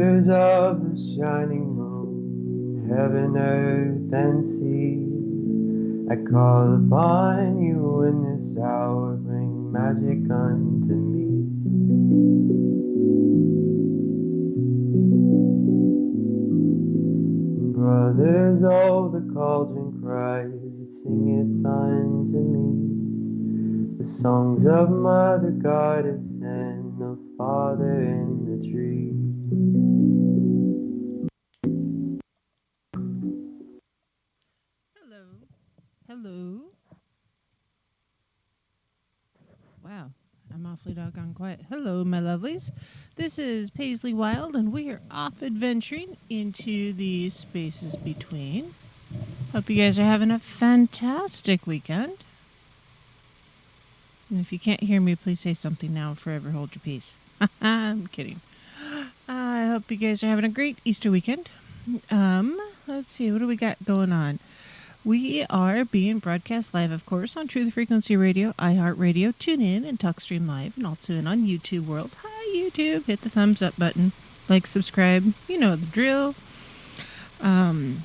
Brothers of the shining moon, heaven, earth, and sea, I call upon you in this hour, bring magic unto me. Brothers, oh, the cauldron cries, it singeth unto me the songs of Mother Goddess and of Father in the tree. Hello. Hello. Wow. I'm awfully doggone quiet. Hello, my lovelies. This is Paisley Wild, and we are off adventuring into the spaces between. Hope you guys are having a fantastic weekend. And if you can't hear me, please say something now. Forever hold your peace. I'm kidding. I hope you guys are having a great Easter weekend. Let's see, what do we got going on? We are being broadcast live, of course, on True the Frequency Radio, iHeartRadio, TuneIn, and TalkStream Live, and also in on YouTube World. Hi, YouTube. Hit the thumbs up button. Like, subscribe. You know the drill. And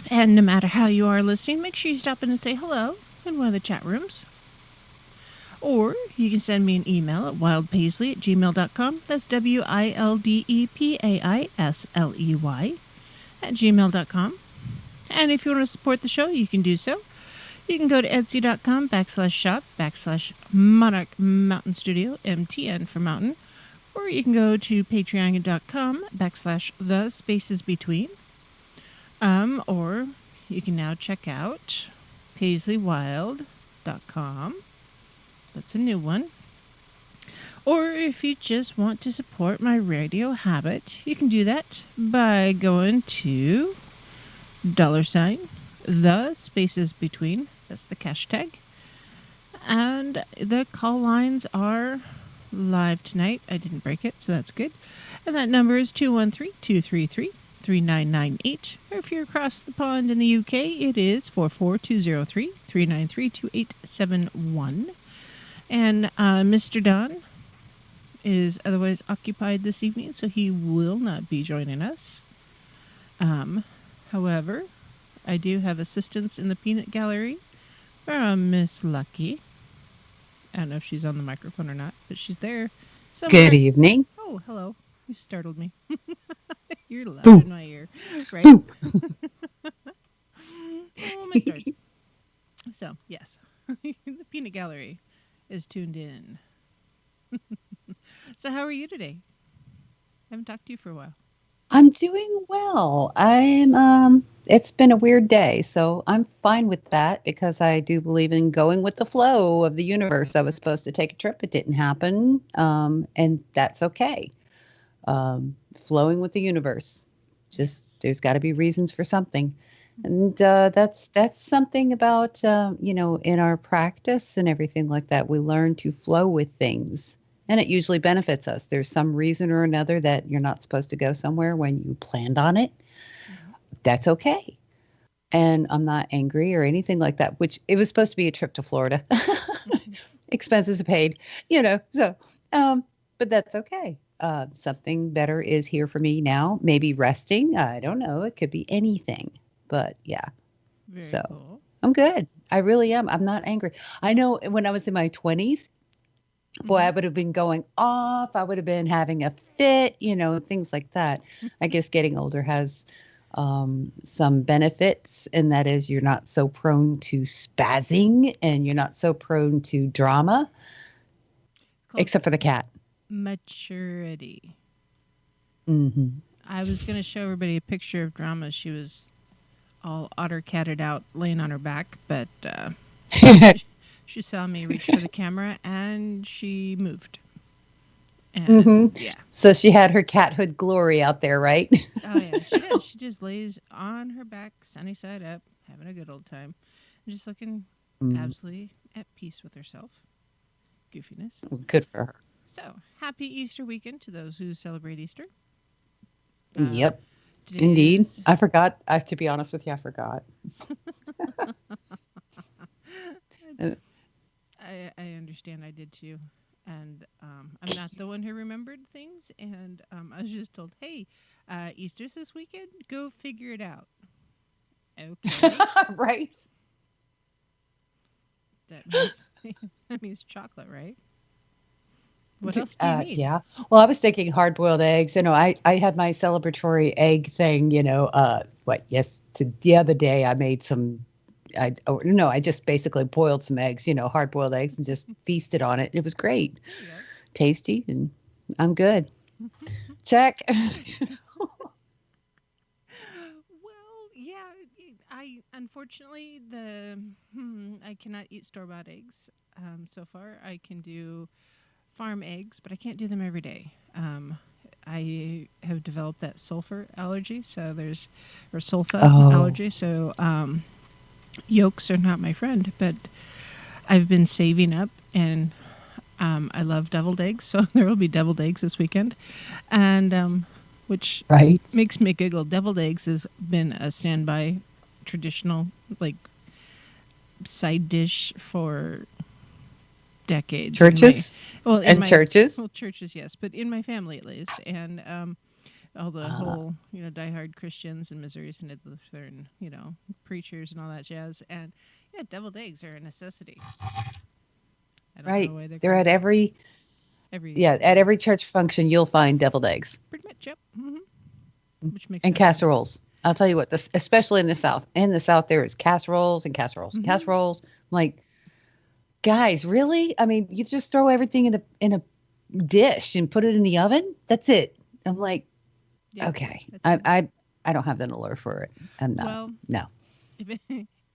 no matter how you are listening, make sure you stop in and say hello in one of the chat rooms. Or you can send me an email at wildpaisley@gmail.com. That's WILDEPAISLEY at gmail.com. And if you want to support the show, you can do so. You can go to etsy.com/shop/Monarch Mountain Studio, MTN for Mountain. Or you can go to patreon.com/TheSpacesBetween. Or you can now check out PaisleyWild.com. That's a new one. Or if you just want to support my radio habit, you can do that by going to $, that's the hashtag. And the call lines are live tonight. I didn't break it, so that's good. And that number is 213-233-3998. Or if you're across the pond in the UK, it is 44203-393-2871. And Mr. Don is otherwise occupied this evening, so he will not be joining us. However, I do have assistance in the peanut gallery from Miss Lucky. I don't know if she's on the microphone or not, but she's there somewhere. Good evening. Oh, hello. You startled me. You're loud Boo. in my ear, right? Boo. Oh, my stars. So, yes, the peanut gallery is tuned in. So, how are you today? I haven't talked to you for a while. I'm doing well. It's been a weird day, so I'm fine with that because I do believe in going with the flow of the universe. I was supposed to take a trip, it didn't happen, and that's okay. Flowing with the universe. Just there's got to be reasons for something, and that's something about in our practice and everything like that. We learn to flow with things. And it usually benefits us. There's some reason or another that you're not supposed to go somewhere when you planned on it. That's okay. And I'm not angry or anything like that, which it was supposed to be a trip to Florida. Expenses are paid, but that's okay. Something better is here for me now. Maybe resting. I don't know. It could be anything. But yeah. Very So cool. I'm good. I really am. I'm not angry. I know when I was in my 20s, boy, I would have been going off. I would have been having a fit, things like that. I guess getting older has some benefits, and that is you're not so prone to spazzing and you're not so prone to drama, except for the cat. Maturity. Hmm. I was going to show everybody a picture of drama. She was all otter-catted out, laying on her back, but she saw me reach for the camera, and she moved. And yeah. So she had her cathood glory out there, right? Oh, yeah, she does. She just lays on her back, sunny side up, having a good old time. Just looking absolutely at peace with herself. Goofiness. Good for her. So, happy Easter weekend to those who celebrate Easter. Yep. Today Indeed. is... I forgot. To be honest with you, I forgot. I understand. I did too. And I'm not the one who remembered things. And I was just told, hey, Easter's this weekend. Go figure it out. Okay. Right. That means that means chocolate, right? What else do you need? Yeah. Well, I was thinking hard boiled eggs. I had my celebratory egg thing, yes, the other day I made some. No, I just basically boiled some eggs, hard boiled eggs and just feasted on it. It was great, There you tasty, and I'm good. Check. Well, yeah, I unfortunately I cannot eat store bought eggs. So far, I can do farm eggs, but I can't do them every day. I have developed that sulfur allergy, or sulfa Oh, allergy. So yolks are not my friend, but I've been saving up, and I love deviled eggs, so there will be deviled eggs this weekend, and which right. makes me giggle. Deviled eggs has been a standby traditional like side dish for decades in my Churches in and my churches. churches, yes, but in my family at least, and all the Uh, whole diehard Christians and Missouri Synod Lutheran preachers and all that jazz, and yeah, deviled eggs are a necessity. I don't know right. why they're They're at called every at every church function, you'll find deviled eggs pretty much, yep. Which makes and no sense. casseroles. I'll tell you what, this, especially in the South. In the South, there is casseroles and casseroles, Hmm. casseroles. I'm like, guys, really? I mean, you just throw everything in a dish and put it in the oven. That's it. I'm like, Yep, okay, that's I it. I I don't have the allure for it. I'm not. Well, No. if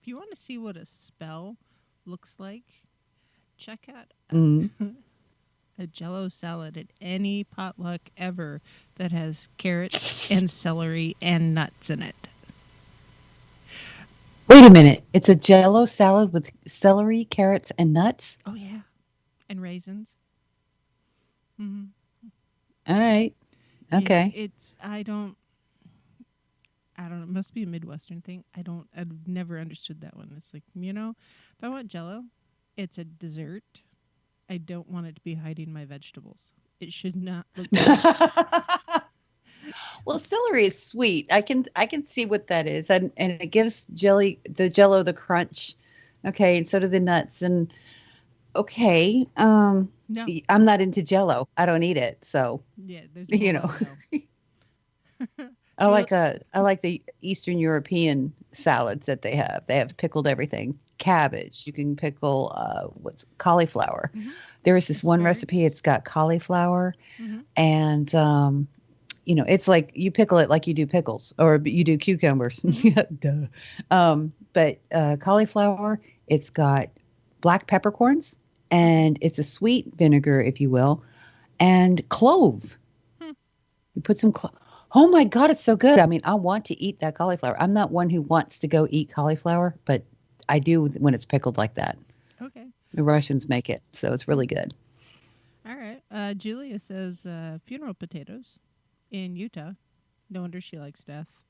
you want to see what a spell looks like, check out Mm. a Jello salad at any potluck ever that has carrots and celery and nuts in it. Wait a minute. It's a Jello salad with celery, carrots, and nuts. Oh yeah, and raisins. Hmm. All right. Yeah, Okay. it's I don't know. It must be a Midwestern thing. I've never understood that one. It's like, if I want Jello, it's a dessert. I don't want it to be hiding my vegetables. It should not look like. Well, celery is sweet. I can see what that is, and it gives Jello the crunch. Okay, and so do the nuts. And okay, No. I'm not into Jello. I don't eat it. So Yeah, there's a you whole lot know, of no. Jewel. I like the Eastern European salads that they have. They have pickled everything. Cabbage. You can pickle what's cauliflower. Hmm. There is this one recipe. Asparagus. It's got cauliflower Hmm. and it's like you pickle it like you do pickles or you do cucumbers. Hmm. Yeah, duh. But cauliflower, it's got black peppercorns Okay. and it's a sweet vinegar, if you will, and clove. Hmm. You put some clove. Oh my God, it's so good. I mean, I want to eat that cauliflower. I'm not one who wants to go eat cauliflower, but I do when it's pickled like that. Okay. The Russians make it, so it's really good. All right. Julia says funeral potatoes in Utah. No wonder she likes death.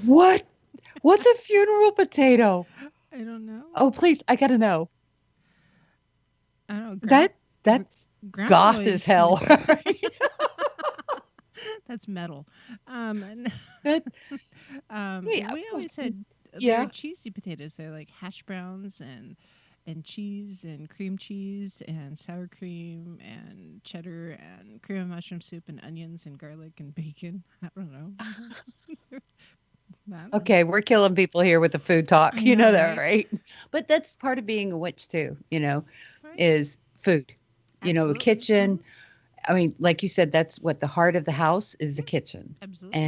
What? What's a funeral potato? I don't know. Oh, please, I gotta know. I don't know. That Gr- that's Grandma goth as always hell. Right? that's metal. Um, That yeah, we always had they're yeah. cheesy potatoes. They're like hash browns and cheese and cream cheese and sour cream and cheddar and cream of mushroom soup and onions and garlic and bacon. I don't know. I don't know. Okay, we're killing people here with the food talk. I You know, know that, right? right? But that's part of being a witch too. Right? Is food. A Absolutely. kitchen. I mean, like you said, that's what the heart of the house is, the Yep. kitchen, Absolutely.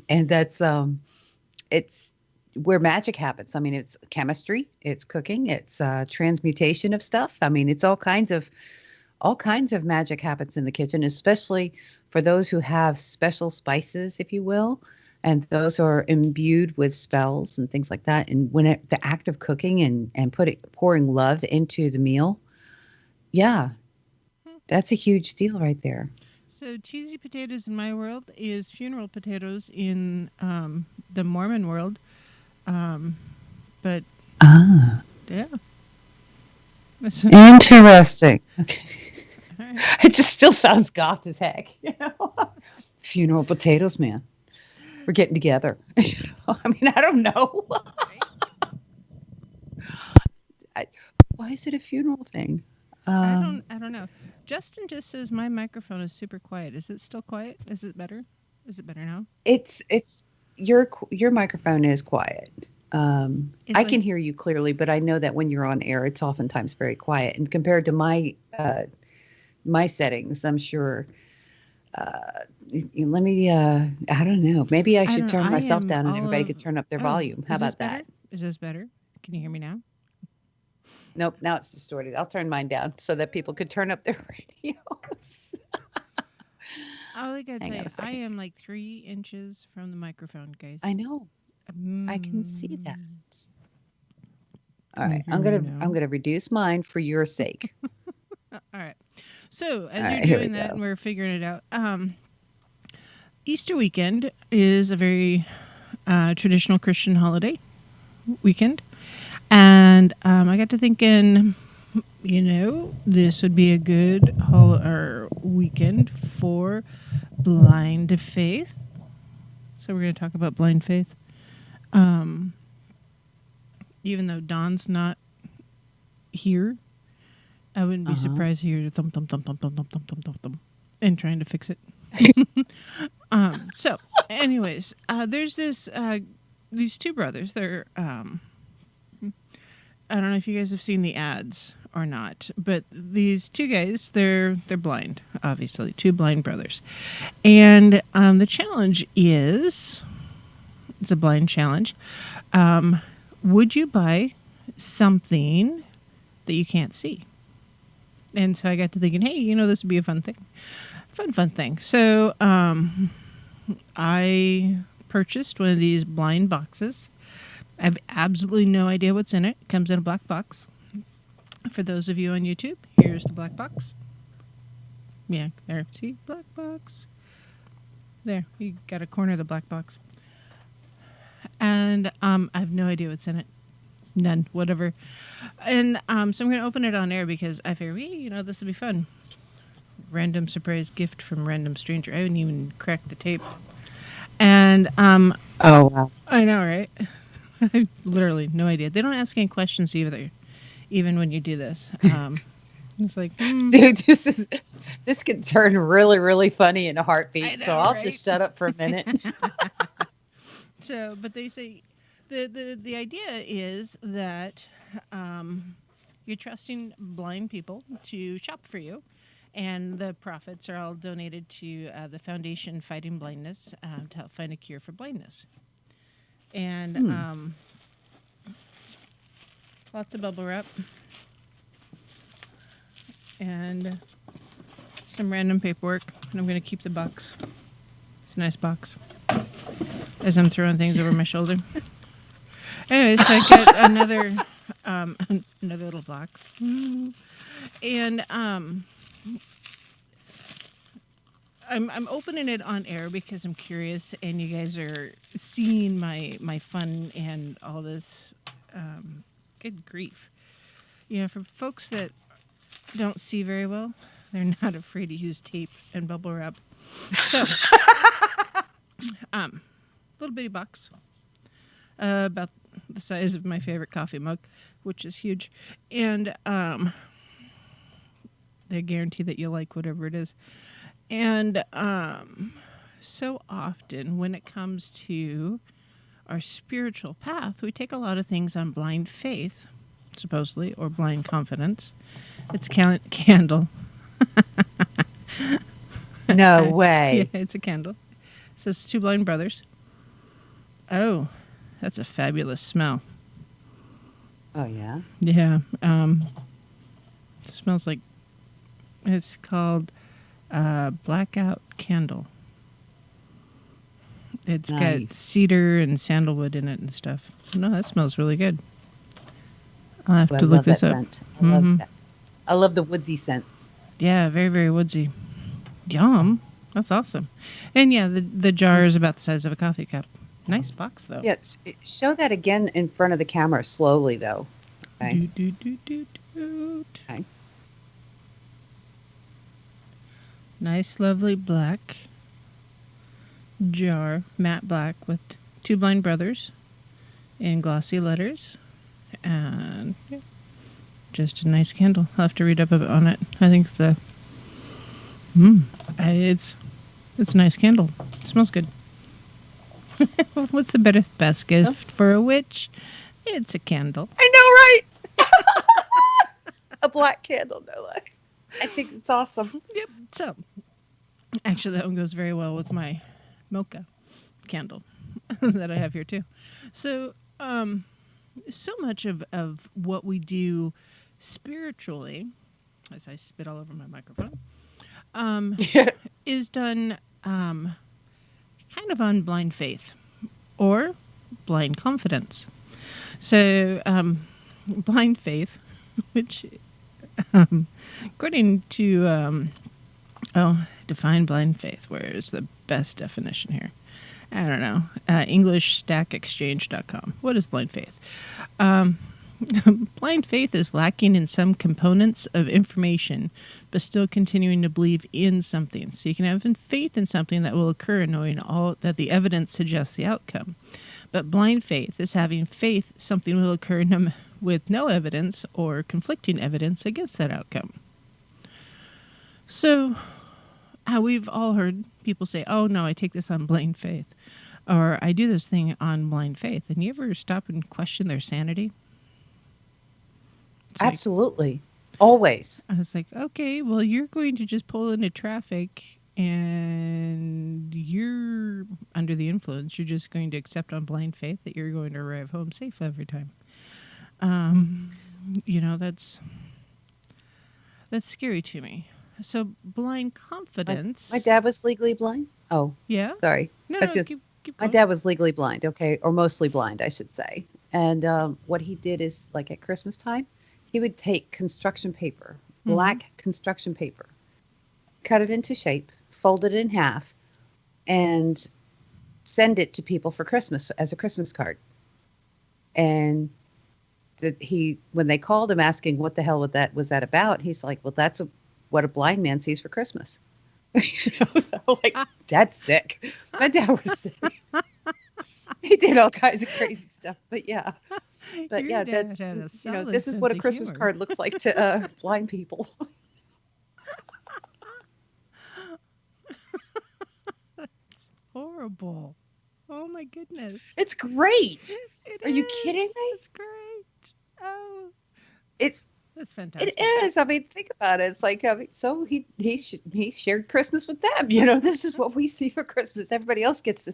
and that's it's where magic happens. I mean, it's chemistry, it's cooking, it's transmutation of stuff. I mean, it's all kinds of magic happens in the kitchen, especially for those who have special spices, if you will, and those who are imbued with spells and things like that. And the act of cooking and pouring love into the meal, yeah, Hmm. that's a huge deal right there. So cheesy potatoes in my world is funeral potatoes in the Mormon world. Um, but Ah, yeah, Interesting. Okay. All right. It just still sounds goth as heck. Funeral potatoes, man. We're getting together. I mean, I don't know. Right? Why is it a funeral thing? I don't know. Justin just says my microphone is super quiet. Is it still quiet? Is it better? Is it better now? It's your microphone is quiet. It's I like can hear you clearly, but I know that when you're on air, it's oftentimes very quiet. And compared to my settings, I'm sure. Let me. I don't know. Maybe I I should don't. turn I myself am down, and all everybody of. could turn up their Oh, volume. How is this about better? that? Is this better? Can you hear me now? Nope. Now it's distorted. I'll turn mine down so that people could turn up their radios. All I gotta Hang tell on you, a I second. am like 3 inches from the microphone, I guys. know. I can see that. Mm, All can you right. hear I'm me gonna now? I'm gonna reduce mine for your sake. All right. So All as you're right. Here we doing that and go. we're figuring it out, Easter weekend is a very traditional Christian holiday weekend, and I got to thinking, this would be a good or weekend for blind faith. So we're going to talk about blind faith, um, even though Don's not here. I wouldn't be Uh-huh. surprised to hear thump thump thump thump thump thump thump thump thump thump and trying to fix it. So, anyways, there's these two brothers. They're I don't know if you guys have seen the ads or not, but these two guys, they're blind, obviously, two blind brothers, and the challenge is it's a blind challenge. Would you buy something that you can't see? And so I got to thinking, hey, this would be a fun thing, fun thing. So I purchased one of these blind boxes. I have absolutely no idea what's in it. It comes in a black box. For those of you on YouTube, here's the black box. Yeah, there. See, black box. There, you got a corner of the black box. And I have no idea what's in it. None, whatever. And so I'm going to open it on air because I figure, this will be fun. Random surprise gift from random stranger. I haven't even cracked the tape. And Oh wow. I know, right? I literally no idea. They don't ask any questions either, even when you do this. It's like, Dude, this could turn really, really funny in a I heartbeat. So know, I'll right? just shut up for a minute. So, but they say the idea is that you're trusting blind people to shop for you, and the profits are all donated to the Foundation Fighting Blindness to help find a cure for blindness. And lots of bubble wrap and some random paperwork. And I'm going to keep the box. It's a nice box. As I'm throwing things over my shoulder. Anyways, so I got another little box. And I'm opening it on air because I'm curious, and you guys are seeing my fun and all this. Good grief! For folks that don't see very well, they're not afraid to use tape and bubble wrap. So, little bitty box, about the size of my favorite coffee mug, which is huge, and they guarantee that you'll like whatever it is. And so often when it comes to our spiritual path, we take a lot of things on blind faith, supposedly, or blind confidence. It's candle. No Yeah, way. it's a candle. It says two blind brothers. Oh, that's a fabulous smell. Oh yeah. Yeah. It smells like it's called blackout candle. It's got Nice. cedar and sandalwood in it and stuff. No, that smells really good. I'll have Oh, I to look love that this up. scent. I love that. I love the woodsy scents. Yeah, very, very woodsy. Yum. That's awesome. And yeah, the jar is about the size of a coffee cup. Nice box, though. Yeah, show that again in front of the camera slowly though. Okay. Doot, doot, doot, doot, doot. Okay. Nice, lovely black jar, matte black with two blind brothers in glossy letters. And yeah, just a nice candle. I'll have to read up a bit on it. I think it's a nice candle. It smells good. What's the best gift for a witch? It's a candle. I know, right? A black candle, no less. I think it's awesome. Yep. So, actually, that one goes very well with my mocha candle that I have here too. So, so much of what we do spiritually, as I spit all over my microphone, is done kind of on blind faith or blind confidence. So, blind faith, which, according to, define blind faith, where is the best definition here? I don't know. EnglishStackExchange.com. What is blind faith? Blind faith is lacking in some components of information, but still continuing to believe in something. So you can have faith in something that will occur, knowing all that the evidence suggests the outcome. But blind faith is having faith something will occur with no evidence or conflicting evidence against that outcome. So, we've all heard people say, "Oh no, I take this on blind faith," or "I do this thing on blind faith." And you ever stop and question their sanity? It's Absolutely. Always. I was like, okay, well, you're going to just pull into traffic and you're under the influence. You're just going to accept on blind faith that you're going to arrive home safe every time. That's scary to me. So blind confidence. My dad was legally blind. Oh, yeah. sorry. No, keep my going. dad was legally blind, okay, or mostly blind, I should say. And what he did is, like at Christmas time, he would take construction paper, black construction paper, cut it into shape, fold it in half, and send it to people for Christmas as a Christmas card. And when they called him asking what the hell was that about, he's like, well, that's what a blind man sees for Christmas. Like, Dad's sick. My dad was sick. He did all kinds of crazy stuff, but yeah. But Your yeah, dad that's had a this solid is what a sense of Christmas humor. card looks like to blind people. It's horrible. Oh my goodness. It's great. It Are you is. kidding me? It's great. Oh, It that's fantastic. it is. I mean, think about it. It's like, I mean, so he shared Christmas with them. This is what we see for Christmas. Everybody else gets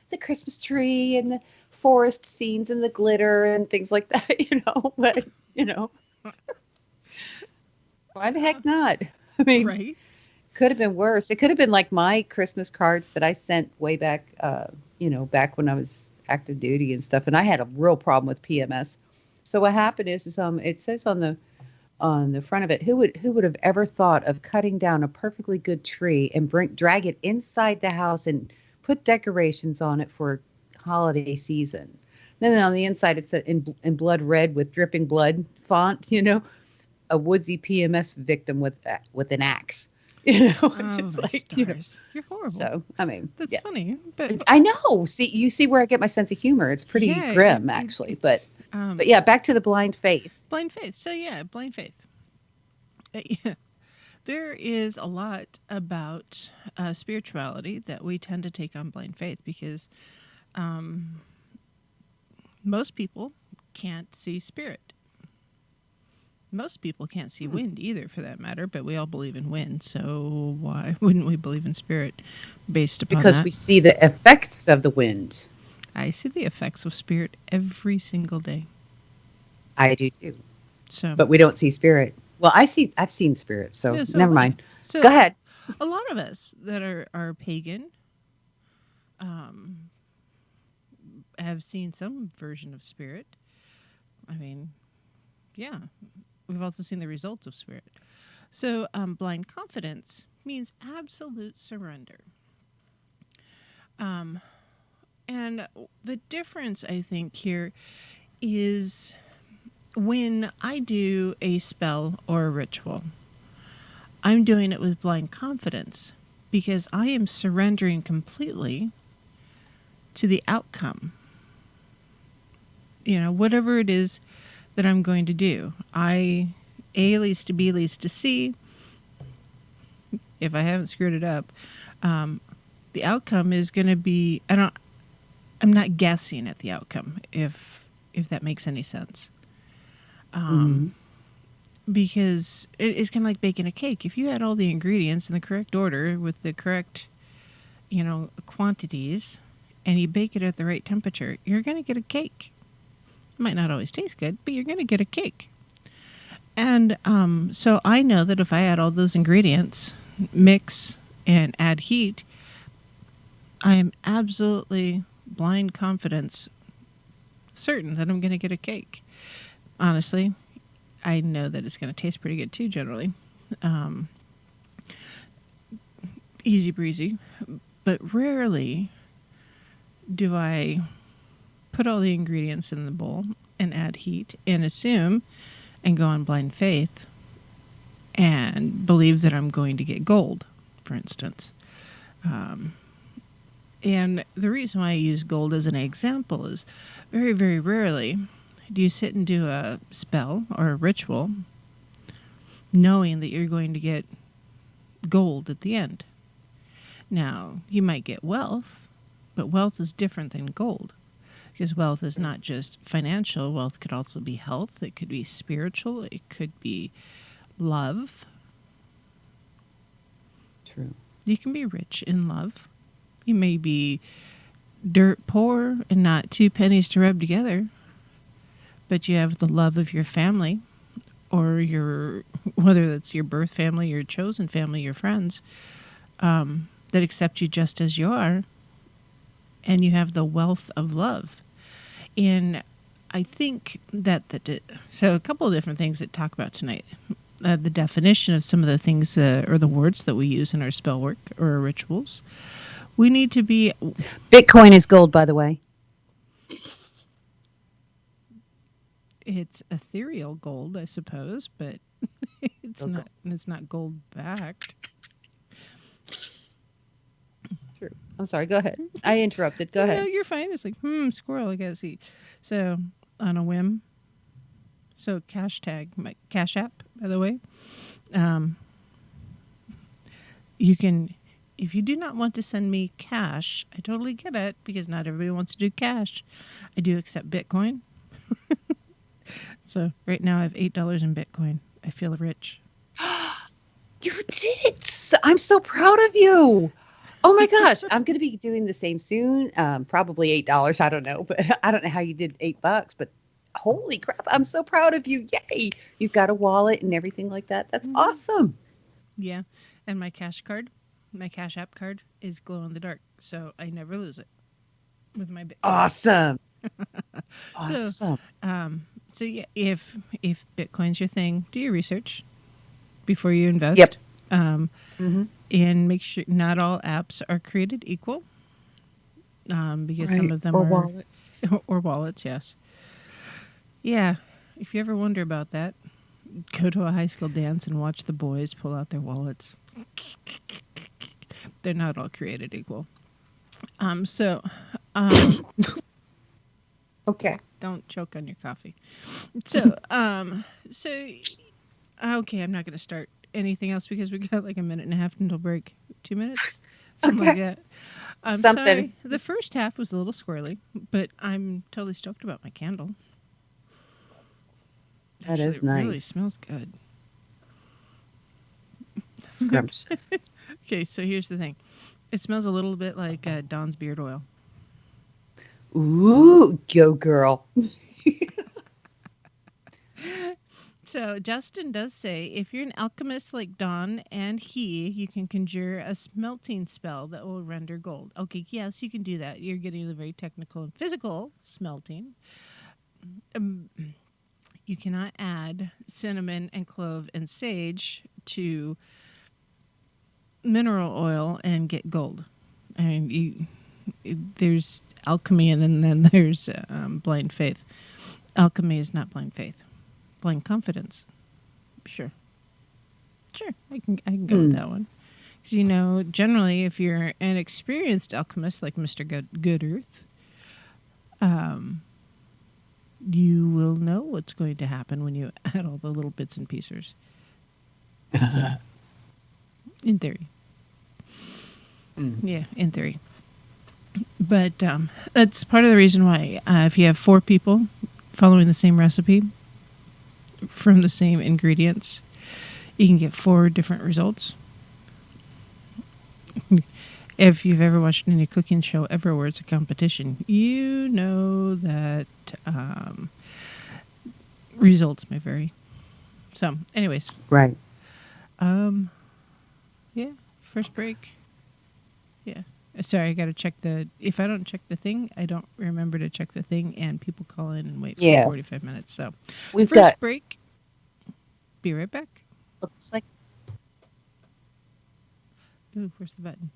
the Christmas tree and the forest scenes and the glitter and things like that. But why the heck not? I mean, Right? could have been worse. It could have been like my Christmas cards that I sent way back, back when I was active duty and stuff. And I had a real problem with PMS. So what happened is it says on the front of it, who would have ever thought of cutting down a perfectly good tree and drag it inside the house and put decorations on it for holiday season. Then on the inside, it's in blood red with dripping blood font, a woodsy PMS victim with an axe. Oh, It's my like, stars. You're horrible. so I mean, That's yeah. funny. But I know. You see where I get my sense of humor. It's pretty yeah, grim, actually. But yeah, back to the blind faith. blind faith. So yeah, blind faith. Yeah. There is a lot about spirituality that we tend to take on blind faith because most people can't see spirit. Most people can't see wind either, for that matter, but we all believe in wind, so why wouldn't we believe in spirit based upon Because that? we see the effects of the wind. I see the effects of spirit every single day. I do too. So, But we don't see spirit. Well, I've seen spirit, so yeah, so never have I. mind. So Go ahead. a lot of us that are pagan have seen some version of spirit. I mean, yeah, we've also seen the results of spirit. So blind confidence means absolute surrender. And the difference, I think, here is when I do a spell or a ritual, I'm doing it with blind confidence because I am surrendering completely to the outcome. Whatever it is that I'm going to do. A leads to B leads to C. If I haven't screwed it up, the outcome is going to be. I'm not guessing at the outcome. If that makes any sense. Because it's kind of like baking a cake. If you had all the ingredients in the correct order with the correct, quantities, and you bake it at the right temperature, you're going to get a cake. It might not always taste good, but you're going to get a cake. And so I know that if I add all those ingredients, mix, and add heat, I am absolutely blind confidence certain that I'm going to get a cake. Honestly, I know that it's going to taste pretty good too, generally. Easy breezy. But rarely do I put all the ingredients in the bowl and add heat and assume and go on blind faith and believe that I'm going to get gold, for instance. And the reason why I use gold as an example is very, very rarely do you sit and do a spell or a ritual knowing that you're going to get gold at the end. Now, you might get wealth, but wealth is different than gold. Because wealth is not just financial. Wealth could also be health. It could be spiritual. It could be love. True. You can be rich in love. You may be dirt poor and not two pennies to rub together. But you have the love of your family, or whether that's your birth family, your chosen family, your friends, that accept you just as you are. And you have the wealth of love. And I think so a couple of different things that talk about tonight. The definition of some of the things or the words that we use in our spell work or our rituals. We need to be... Bitcoin is gold, by the way. It's ethereal gold, I suppose, but it's not gold backed. True. I'm sorry. Go ahead. I interrupted. Go ahead. No, you're fine. It's like, squirrel, I gotta see. So, on a whim. So, my Cash App, by the way. You can, if you do not want to send me cash, I totally get it, because not everybody wants to do cash. I do accept Bitcoin. So, right now I have $8 in Bitcoin. I feel rich. You did it! I'm so proud of you. Oh my gosh, I'm going to be doing the same soon. Probably $8. I don't know, but I don't know how you did $8. But holy crap, I'm so proud of you! Yay! You've got a wallet and everything like that. That's awesome. Yeah, and my Cash App card is glow in the dark, so I never lose it with my Bitcoin. Awesome. Awesome. So yeah, if Bitcoin's your thing, do your research before you invest. Yep. And make sure not all apps are created equal, because some of them are wallets. or wallets. Yes. Yeah. If you ever wonder about that, go to a high school dance and watch the boys pull out their wallets. They're not all created equal. Okay. Don't choke on your coffee. So, okay, I'm not going to start anything else because we got like a minute and a half until break. 2 minutes? Something like that. Something. Sorry. The first half was a little squirrely, but I'm totally stoked about my candle. That is nice. It really smells good. Scrumptious. Okay, so here's the thing. It smells a little bit like Dawn's beard oil. Ooh, go girl. So Justin does say, if you're an alchemist like Dawn and you can conjure a smelting spell that will render gold. Okay, yes, you can do that. You're getting the very technical and physical smelting. You cannot add cinnamon and clove and sage to mineral oil and get gold. I mean, there's alchemy and then there's blind faith. Alchemy is not blind faith. Blind confidence. Sure. I can go with that one. Because generally, if you're an experienced alchemist like Mr. Good Earth, you will know what's going to happen when you add all the little bits and pieces. So, in theory. Yeah, in theory. But that's part of the reason why if you have 4 people following the same recipe from the same ingredients, you can get 4 different results. If you've ever watched any cooking show ever where it's a competition, you know that results may vary. So, anyways. Right. Yeah, first break. Yeah. Sorry, I got to check if I don't check the thing, I don't remember to check the thing, and people call in and wait for 45 minutes. So, we've first got break. Be right back. Looks like. Ooh, where's the button?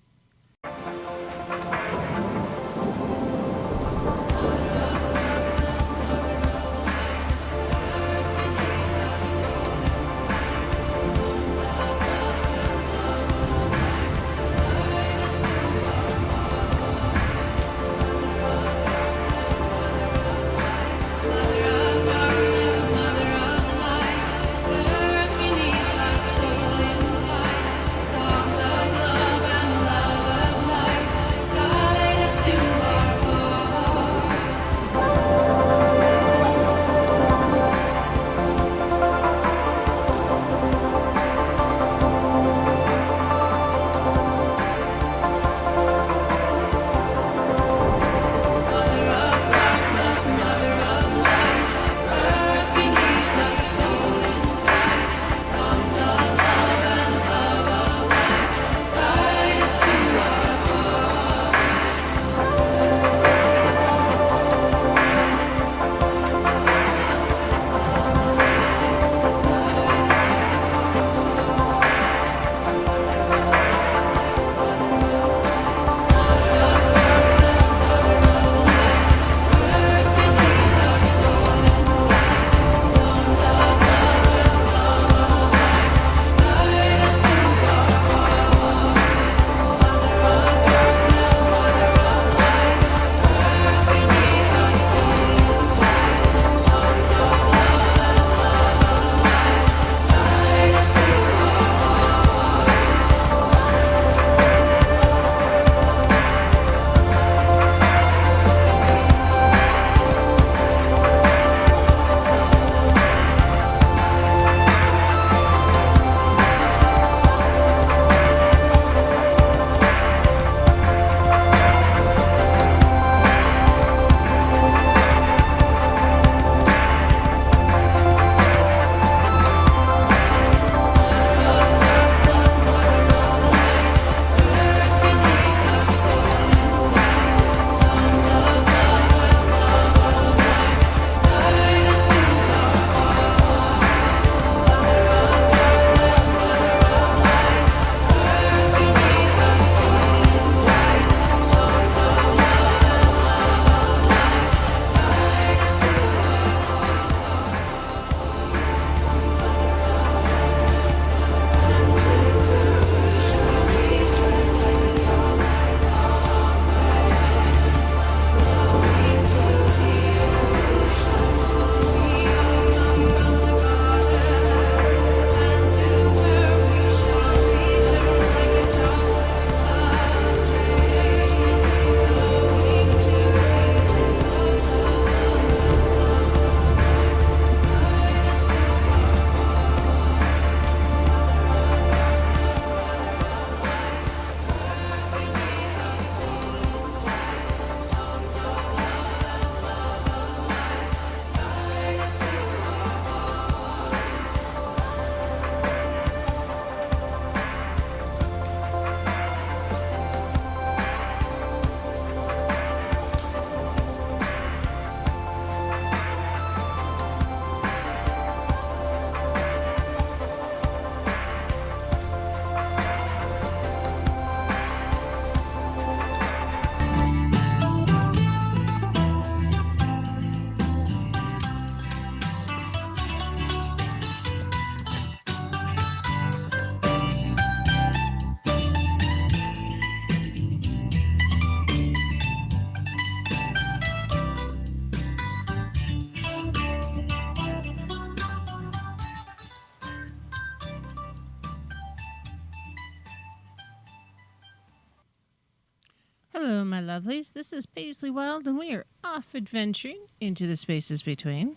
Hello, my lovelies. This is Paisley Wild, and we are off adventuring into the spaces between.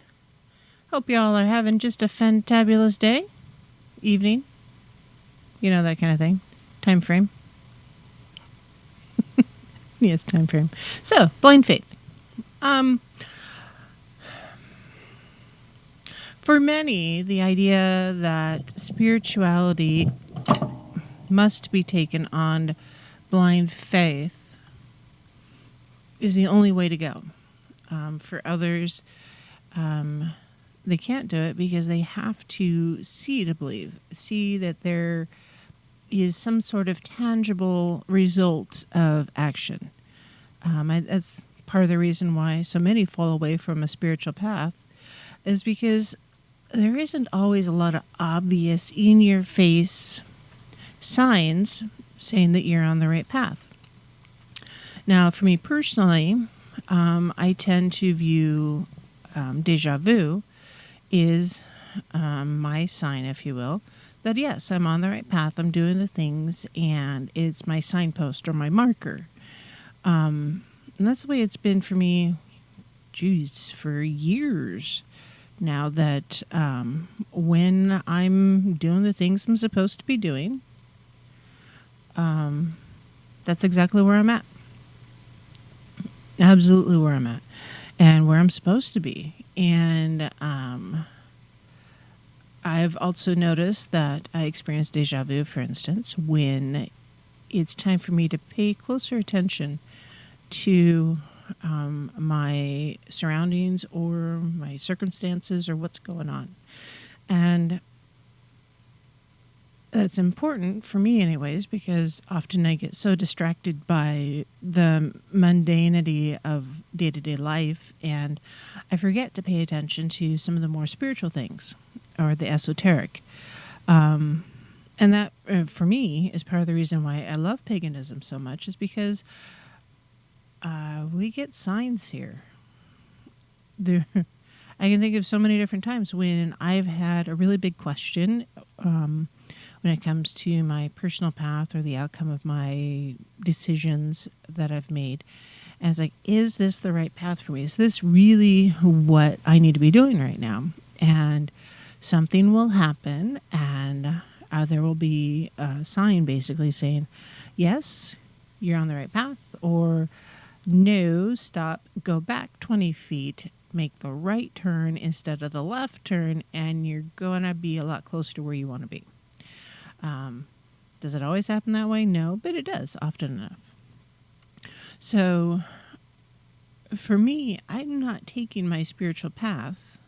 Hope you all are having just a fantabulous day, evening, you know, that kind of thing. Time frame. Yes, time frame. So, blind faith. For many, the idea that spirituality must be taken on blind faith is the only way to go. For others, they can't do it because they have to see to believe, see that there is some sort of tangible result of action. That's part of the reason why so many fall away from a spiritual path, is because there isn't always a lot of obvious, in-your-face signs saying that you're on the right path. Now, for me personally, I tend to view deja vu is my sign, if you will, that yes, I'm on the right path, I'm doing the things, and it's my signpost or my marker. And that's the way it's been for me, for years now, that when I'm doing the things I'm supposed to be doing, that's exactly where I'm at. Absolutely where I'm at and where I'm supposed to be. And I've also noticed that I experience deja vu, for instance, when it's time for me to pay closer attention to my surroundings or my circumstances or what's going on. And that's important for me anyways, because often I get so distracted by the mundanity of day-to-day life, and I forget to pay attention to some of the more spiritual things or the esoteric. And that, for me, is part of the reason why I love paganism so much, is because we get signs here. I can think of so many different times when I've had a really big question when it comes to my personal path or the outcome of my decisions that I've made. And it's like, is this the right path for me? Is this really what I need to be doing right now? And something will happen, and there will be a sign basically saying, yes, you're on the right path, or no, stop, go back 20 feet, make the right turn instead of the left turn, and you're going to be a lot closer to where you want to be. Does it always happen that way? No, but it does often enough. So for me, I'm not taking my spiritual path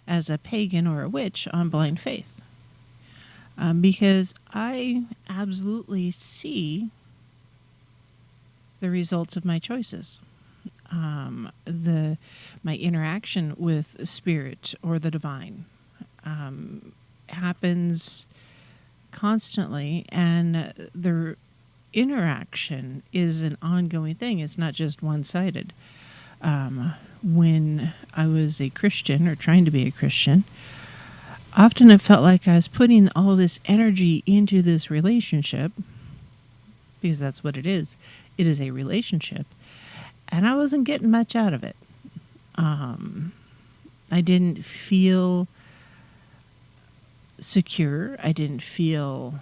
as a pagan or a witch on blind faith, because I absolutely see the results of my choices. My interaction with spirit or the divine happens constantly, and the interaction is an ongoing thing. It's not just one-sided. When I was a Christian, or trying to be a Christian, often it felt like I was putting all this energy into this relationship, because that's what it is. It is a relationship, and I wasn't getting much out of it. I didn't feel secure. I didn't feel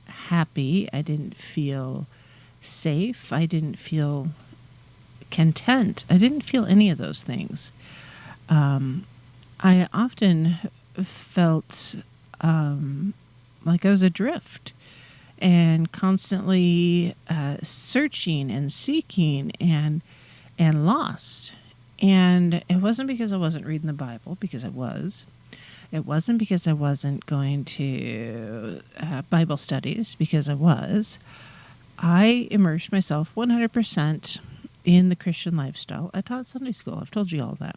happy. I didn't feel safe. I didn't feel content. I didn't feel any of those things. I often felt like I was adrift and constantly searching and seeking and lost. And it wasn't because I wasn't reading the Bible, because I was. It wasn't because I wasn't going to Bible studies, because I was. I immersed myself 100% in the Christian lifestyle. I taught Sunday school. I've told you all that.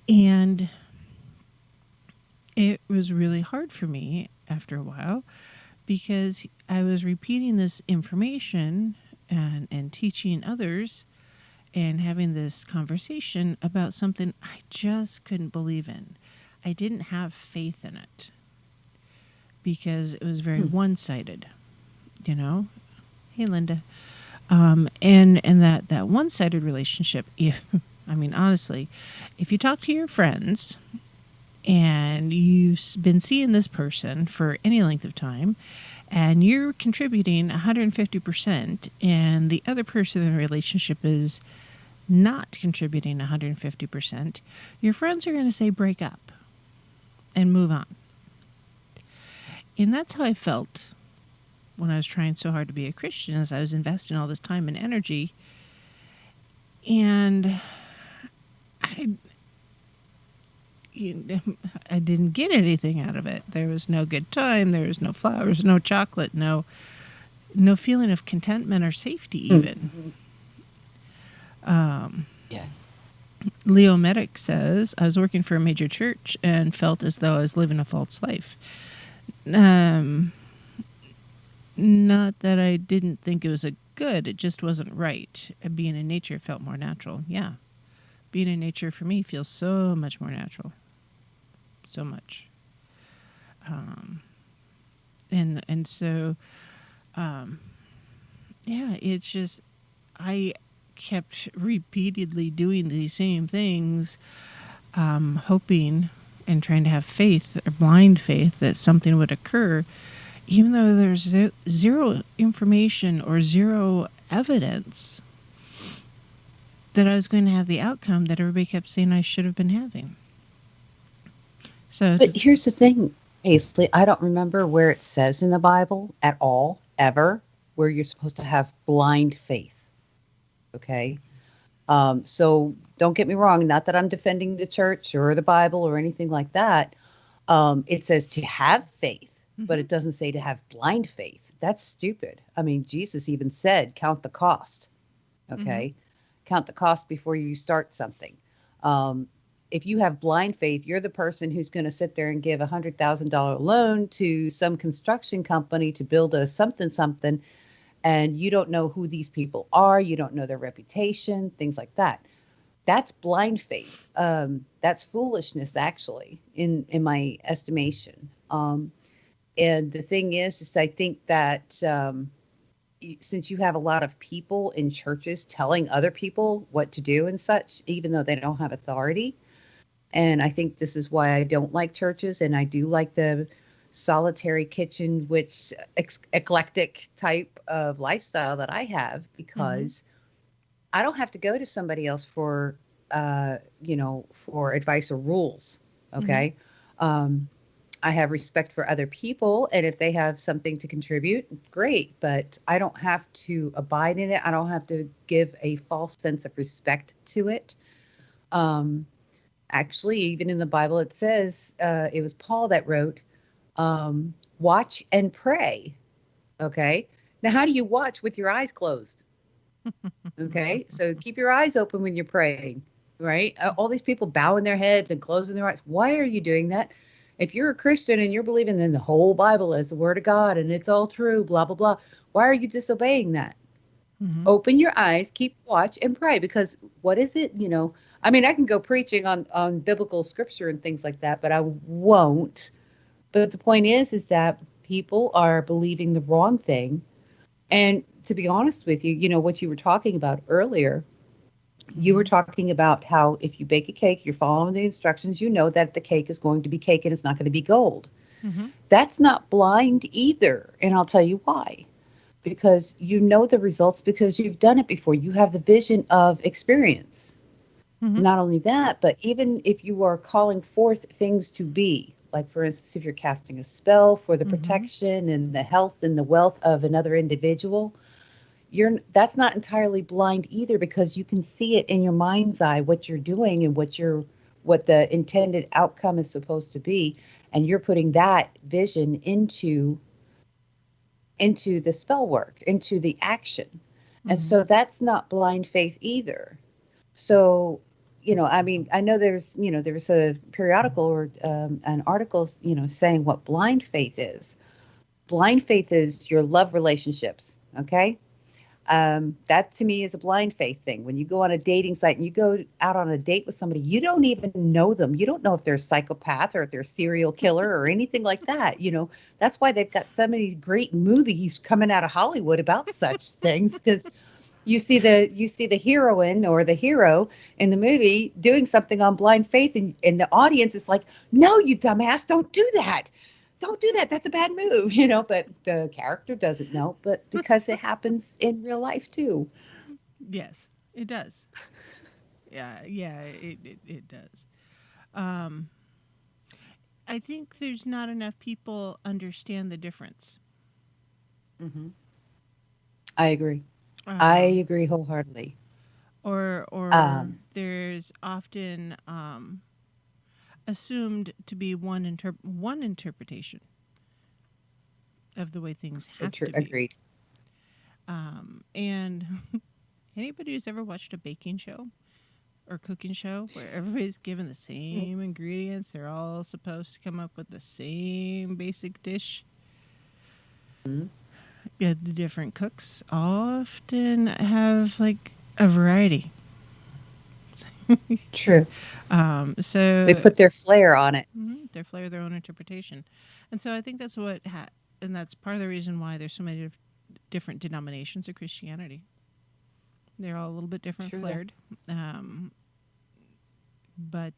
And it was really hard for me after a while, because I was repeating this information and teaching others and having this conversation about something I just couldn't believe in. I didn't have faith in it because it was very one-sided, you know? Hey, Linda. And that one-sided relationship, if I mean honestly, if you talk to your friends and you've been seeing this person for any length of time and you're contributing 150% and the other person in the relationship is not contributing 150%, your friends are going to say break up and move on. And that's how I felt when I was trying so hard to be a Christian, as I was investing all this time and energy. And I didn't get anything out of it. There was no good time. There was no flowers, no chocolate, no feeling of contentment or safety even. Yeah. Leo Medic says, I was working for a major church and felt as though I was living a false life. Not that I didn't think it was a good, it just wasn't right. Being in nature felt more natural. Yeah. Being in nature for me feels so much more natural. So much. And so, yeah, it's just, I kept repeatedly doing these same things, hoping and trying to have faith, or blind faith, that something would occur, even though there's zero information or zero evidence that I was going to have the outcome that everybody kept saying I should have been having. So, But here's the thing, Paisley, I don't remember where it says in the Bible at all, ever, where you're supposed to have blind faith. Okay. So don't get me wrong. Not that I'm defending the church or the Bible or anything like that. It says to have faith, but it doesn't say to have blind faith. That's stupid. I mean, Jesus even said, count the cost. Okay. Count the cost before you start something. If you have blind faith, you're the person who's going to sit there and give $100,000 loan to some construction company to build a something, and you don't know who these people are. You don't know their reputation, things like that. That's blind faith. That's foolishness, actually, in my estimation. And the thing is I think that since you have a lot of people in churches telling other people what to do and such, even though they don't have authority, and I think this is why I don't like churches, and I do like the solitary kitchen, which eclectic type of lifestyle that I have, because I don't have to go to somebody else for advice or rules. Okay. I have respect for other people, and if they have something to contribute, great, but I don't have to abide in it. I don't have to give a false sense of respect to it. Actually, even in the Bible, it says, it was Paul that wrote, watch and pray. Okay. Now, how do you watch with your eyes closed? Okay. So keep your eyes open when you're praying, right? All these people bowing their heads and closing their eyes. Why are you doing that? If you're a Christian and you're believing in the whole Bible as the word of God and it's all true, blah, blah, blah, why are you disobeying that? Open your eyes, keep watch and pray, because what is it? I mean, I can go preaching on biblical scripture and things like that, but I won't. But the point is that people are believing the wrong thing. And to be honest with you, what you were talking about earlier, you were talking about how if you bake a cake, you're following the instructions, you know that the cake is going to be cake and it's not going to be gold. That's not blind either. And I'll tell you why. Because you know the results, because you've done it before. You have the vision of experience. Not only that, but even if you are calling forth things to be, like, for instance, if you're casting a spell for the protection and the health and the wealth of another individual, that's not entirely blind either, because you can see it in your mind's eye what you're doing and what the intended outcome is supposed to be, and you're putting that vision into the spell work, into the action. And so that's not blind faith either. So, I mean, I know there was a periodical or an article, saying what blind faith is. Blind faith is your love relationships. Okay. That to me is a blind faith thing. When you go on a dating site and you go out on a date with somebody, you don't even know them. You don't know if they're a psychopath or if they're a serial killer or anything like that. That's why they've got so many great movies coming out of Hollywood about such things, because you see the heroine or the hero in the movie doing something on blind faith, and the audience is like, no, you dumbass, don't do that. Don't do that. That's a bad move, but the character doesn't know, but because it happens in real life too. Yes, it does. Yeah, it does. Um, I think there's not enough people understand the difference. Hmm. I agree. I Um, agree wholeheartedly. or Um, there's often assumed to be one interpretation of the way things have to be. agreed. And anybody who's ever watched a baking show or cooking show where everybody's given the same ingredients, they're all supposed to come up with the same basic dish. Mhm. Yeah, the different cooks often have like a variety. True. They So put their flair on it. their flair, their own interpretation, and so I think that's and that's part of the reason why there's so many different denominations of Christianity. They're all a little bit different True that. flared, but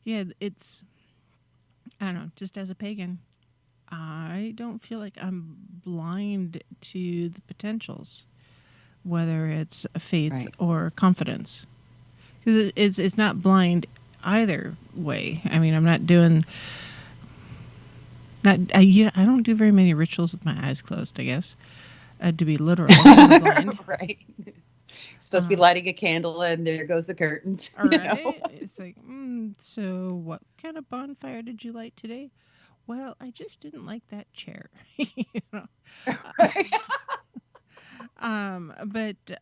yeah, it's I don't know. Just as a pagan, I don't feel like I'm blind to the potentials, whether it's faith Right. or confidence, because it's not blind either way. I mean, I'm not doing not I don't do very many rituals with my eyes closed. I guess to be literal, kind of blind. Right. Supposed to be Uh, lighting a candle, and there goes the curtains. all right, it's like, so what kind of bonfire did you light today? Well, I just didn't like that chair. you know? Right. But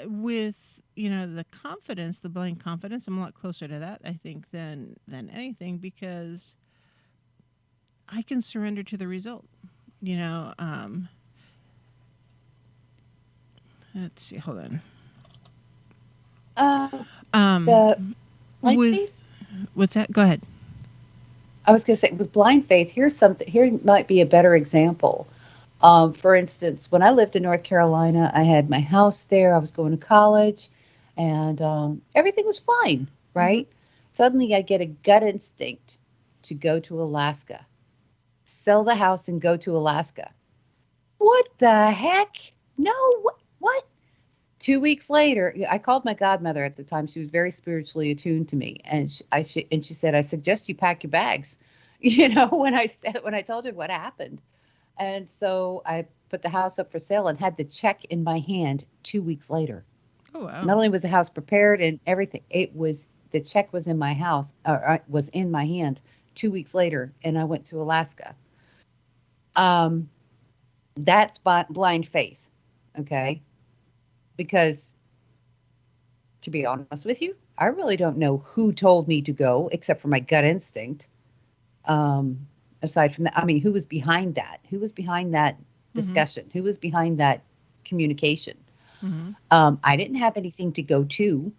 with the confidence, the blind confidence, I'm a lot closer to that I think than anything because I can surrender to the result. You know, let's see, hold on. Um, Um, the blind with faith. what's that? Go ahead. I was going to say with blind faith. Here's something. Here might be a better example. For instance, when I lived in North Carolina, I had my house there. I was going to college, and everything was fine. Mm-hmm. Right. Suddenly, I get a gut instinct to go to Alaska, sell the house, and go to Alaska. What the heck? No. What? 2 weeks later, I called my godmother at the time. She was very spiritually attuned to me, and she said, "I suggest you pack your bags." When I told her what happened, and so I put the house up for sale and had the check in my hand 2 weeks later. Oh wow. Not only was the house prepared and everything, it was the check was in my house, or was in my hand 2 weeks later, and I went to Alaska. Um, that's blind faith, okay? Because to be honest with you, I really don't know who told me to go except for my gut instinct. Aside from that, I mean, who was behind that? Who was behind that Mm-hmm. discussion? Who was behind that communication? Mm-hmm. I didn't have anything to go to.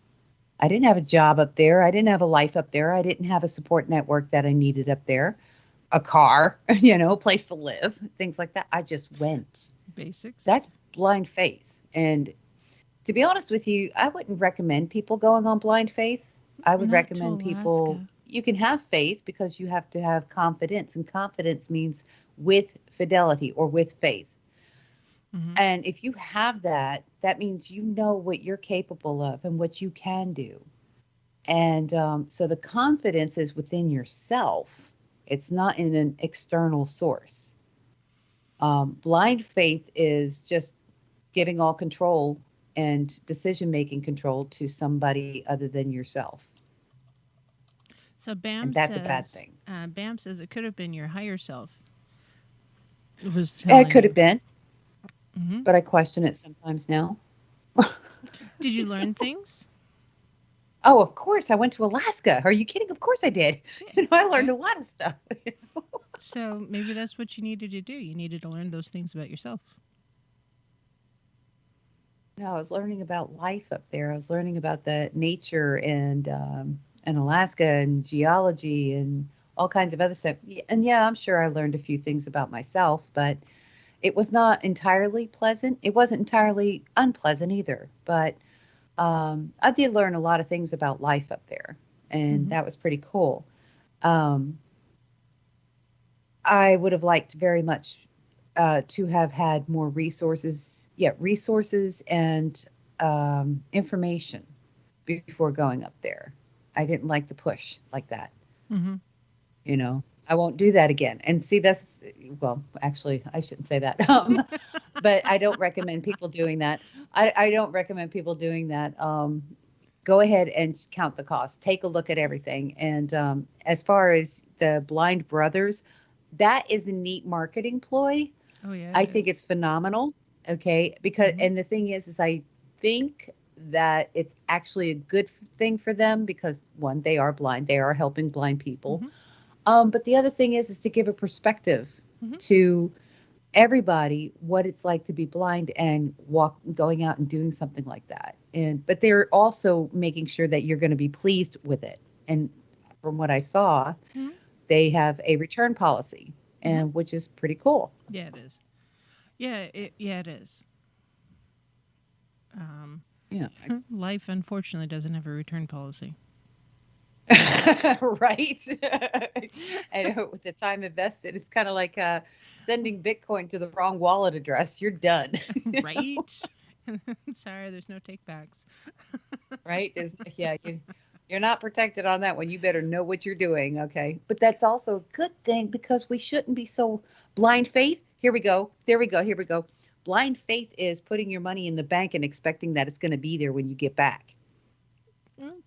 I didn't have a job up there. I didn't have a life up there. I didn't have a support network that I needed up there, a car, a place to live, things like that. I just went. Basics. That's blind faith. And to be honest with you, I wouldn't recommend people going on blind faith. I would Not to recommend people, Alaska. you can have faith because you have to have confidence, and confidence means with fidelity or with faith. Mm-hmm. And if you have that, that means you know what you're capable of and what you can do. And so the confidence is within yourself, it's not in an external source. Blind faith is just giving all control and decision making control to somebody other than yourself. So And that's a bad thing. Bam says it could have been your higher self was It telling could have you. been, Mm-hmm. but I question it sometimes now. Did you learn things? Oh, of course. I went to Alaska. Are you kidding? Of course I did. I learned Okay. a lot of stuff. So maybe that's what you needed to do. You needed to learn those things about yourself. No, I was learning about life up there. I was learning about the nature and Alaska and geology and all kinds of other stuff. And yeah, I'm sure I learned a few things about myself, but It was not entirely pleasant. It wasn't entirely unpleasant either, but I did learn a lot of things about life up there, and that was pretty cool. Um, I would have liked very much to have had more resources, resources and information before going up there. I didn't like the push like that. Mm-hmm. You know, I won't do that again. And see, that's, well, actually, I shouldn't say that. But I don't recommend people doing that. I don't recommend people doing that. Go ahead and count the cost. Take a look at everything. And as far as the Blind Brothers, that is a neat marketing ploy. Oh yeah. I think it's phenomenal. Okay. Because, and the thing is I think that it's actually a good thing for them because one, they are blind. They are helping blind people. But the other thing is to give a perspective to everybody what it's like to be blind and going out and doing something like that. But they're also making sure that you're going to be pleased with it. And from what I saw, they have a return policy, and which is pretty cool. Yeah, it is. Yeah, it is. Yeah. Life unfortunately doesn't have a return policy. Right. And with the time invested, it's kind of like sending Bitcoin to the wrong wallet address. You're done. Right. Sorry, there's no take backs. Right. You're not protected on that one. You better know what you're doing. Okay. But that's also a good thing because we shouldn't be so blind faith. Here we go. There we go. Here we go. Blind faith is putting your money in the bank and expecting that it's going to be there when you get back.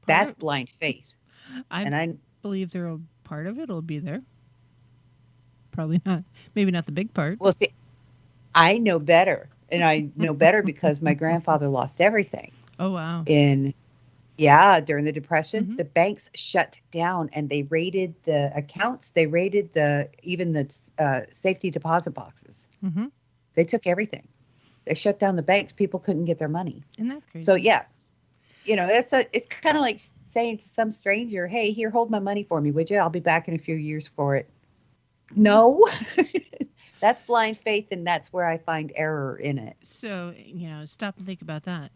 That's blind faith. I believe there will part of it will be there. Probably not. Maybe not the big part. Well, see, I know better. And I know better because my grandfather lost everything. Oh, wow. During the Depression, the banks shut down and they raided the accounts. They raided even the safety deposit boxes. They took everything. They shut down the banks. People couldn't get their money. Isn't that crazy? So, yeah, it's kind of like saying to some stranger, hey, here, hold my money for me, would you? I'll be back in a few years for it. No, that's blind faith. And that's where I find error in it. So, stop and think about that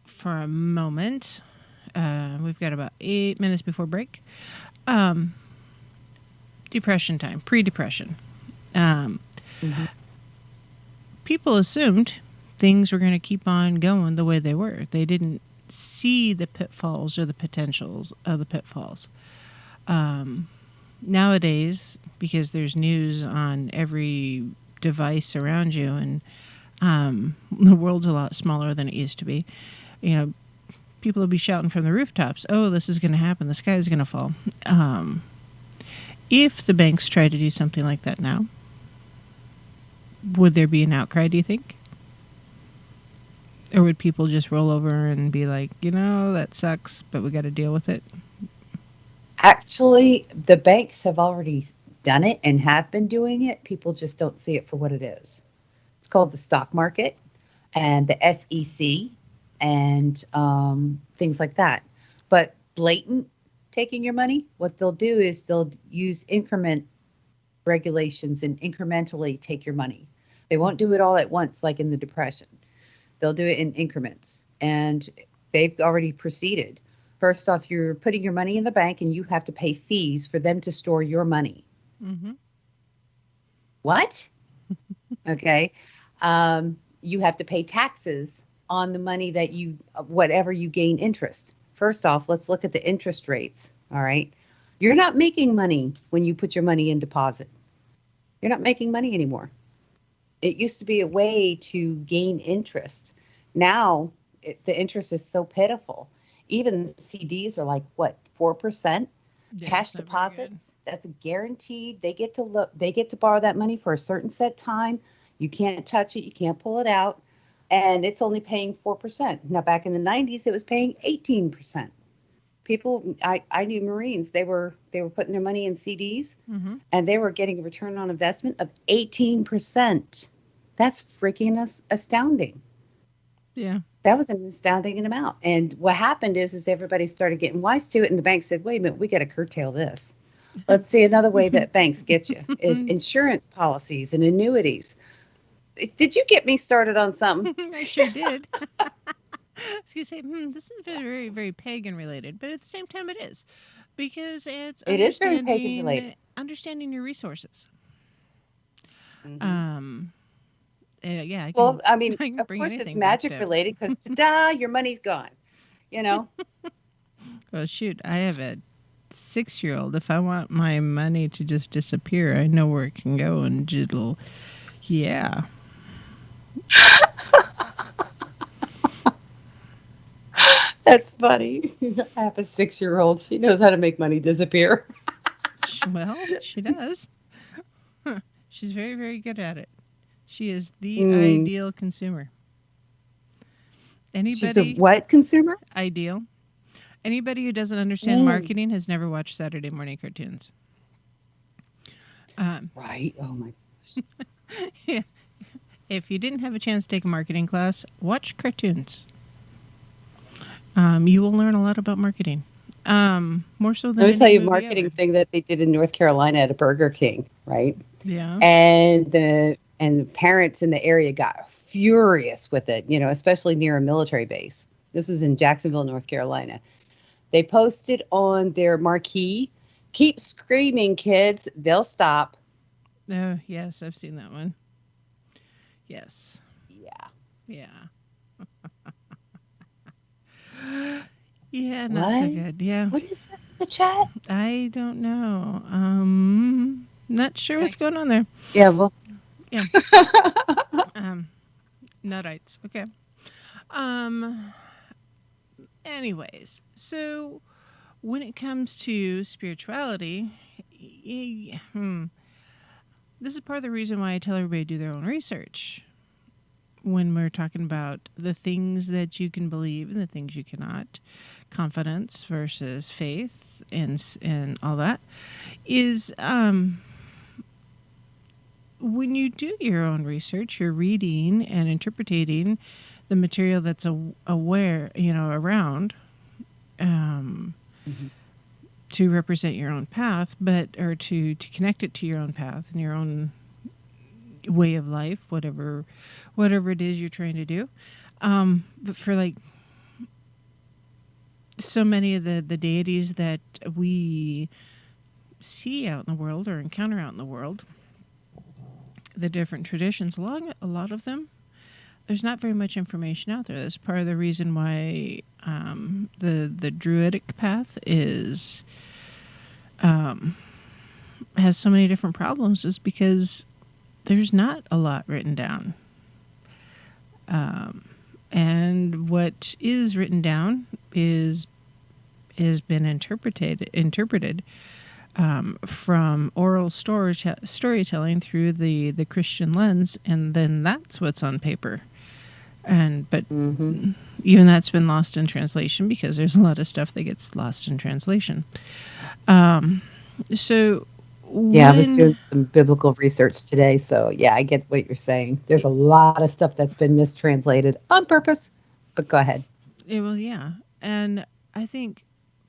for a moment. We've got about 8 minutes before break. Depression time, pre-depression. People assumed things were going to keep on going the way they were. They didn't see the pitfalls or the potentials of the pitfalls. Nowadays, because there's news on every device around you, and the world's a lot smaller than it used to be, people will be shouting from the rooftops, oh, this is going to happen, the sky is going to fall. If the banks try to do something like that now, would there be an outcry, do you think? Or would people just roll over and be like, that sucks, but we got to deal with it? Actually, the banks have already done it and have been doing it. People just don't see it for what it is. It's called the stock market and the SEC and things like that. But blatant taking your money, what they'll do is they'll use increment regulations and incrementally take your money. They won't do it all at once like in the Depression. They'll do it in increments, and they've already proceeded. First off, you're putting your money in the bank and you have to pay fees for them to store your money. What? Okay. You have to pay taxes on the money that whatever you gain interest. First off, let's look at the interest rates. All right. You're not making money when you put your money in deposit. You're not making money anymore. It used to be a way to gain interest. Now the interest is so pitiful. Even CDs are like, what, 4%? Yeah, cash deposits, that's guaranteed. They get to borrow that money for a certain set time. You can't touch it. You can't pull it out. And it's only paying 4%. Now, back in the 90s, it was paying 18%. People, I knew Marines, they were putting their money in CDs and they were getting a return on investment of 18%. That's freaking astounding. Yeah. That was an astounding amount. And what happened is everybody started getting wise to it. And the bank said, wait a minute, we got to curtail this. Let's see, another way that banks get you is insurance policies and annuities. Did you get me started on something? I sure did. I was going to say, this is very, very pagan related, but at the same time, it is because it's It is very pagan related. understanding your resources. Hmm. Um, yeah, Well, I mean, I can of bring course it's anything back magic to. related because ta-da, your money's gone. You know, Well, shoot, I have a 6-year-old. If I want my money to just disappear, I know where it can go, and it'll, yeah. that's funny. I have a 6-year-old. She knows how to make money disappear. Well, she does. She's very, very good at it. She is the Mm. ideal consumer. She's a Anybody what consumer? ideal? Anybody who doesn't understand Mm. marketing has never watched Saturday morning cartoons. Um, Right. Oh my gosh. yeah. If you didn't have a chance to take a marketing class, watch cartoons. You will learn a lot about marketing. More so than Let me tell any you a movie marketing ever. thing that they did in North Carolina at a Burger King, right? Yeah. And the parents in the area got furious with it, especially near a military base. This was in Jacksonville, North Carolina. They posted on their marquee, "Keep screaming, kids, they'll stop." Oh, yes, I've seen that one. Yes. Yeah. Yeah. Yeah, not so What? good. Yeah. What is this in the chat? I don't know. Not sure what's Okay. going on there. Yeah, well, Yeah. Um, Nutites. Okay. Um, anyways, so when it comes to spirituality, this is part of the reason why I tell everybody to do their own research when we're talking about the things that you can believe and the things you cannot, confidence versus faith and all that is when you do your own research, you're reading and interpreting the material that's aware, around um, mhm. to represent your own path, or to connect it to your own path and your own way of life, whatever it is you're trying to do. But for like so many of the deities that we see out in the world or encounter out in the world, the different traditions, a lot of them, there's not very much information out there. That's part of the reason why the druidic path has so many different problems, is because there's not a lot written down. And what is written down has been interpreted from oral storytelling through the Christian lens, and then that's what's on paper. But Mhm. even that's been lost in translation because there's a lot of stuff that gets lost in translation. So Yeah, I was doing when some biblical research today, so yeah, I get what you're saying. There's a lot of stuff that's been mistranslated on purpose. But go ahead. well, yeah, and I think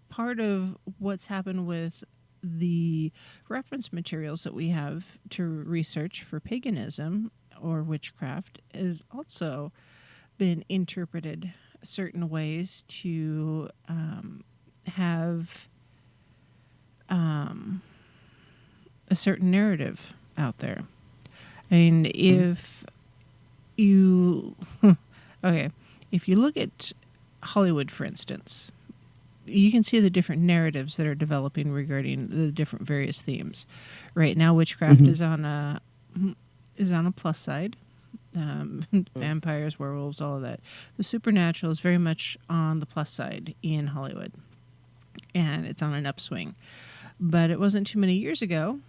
part of what's happened with the reference materials that we have to research for paganism or witchcraft is also been interpreted certain ways to have a certain narrative out there. I mean, Mhm. if you okay, if you look at Hollywood, for instance, you can see the different narratives that are developing regarding the different various themes. Right now, witchcraft Mhm. is on a plus side. Vampires, werewolves, all of that. The supernatural is very much on the plus side in Hollywood, and it's on an upswing. But it wasn't too many years ago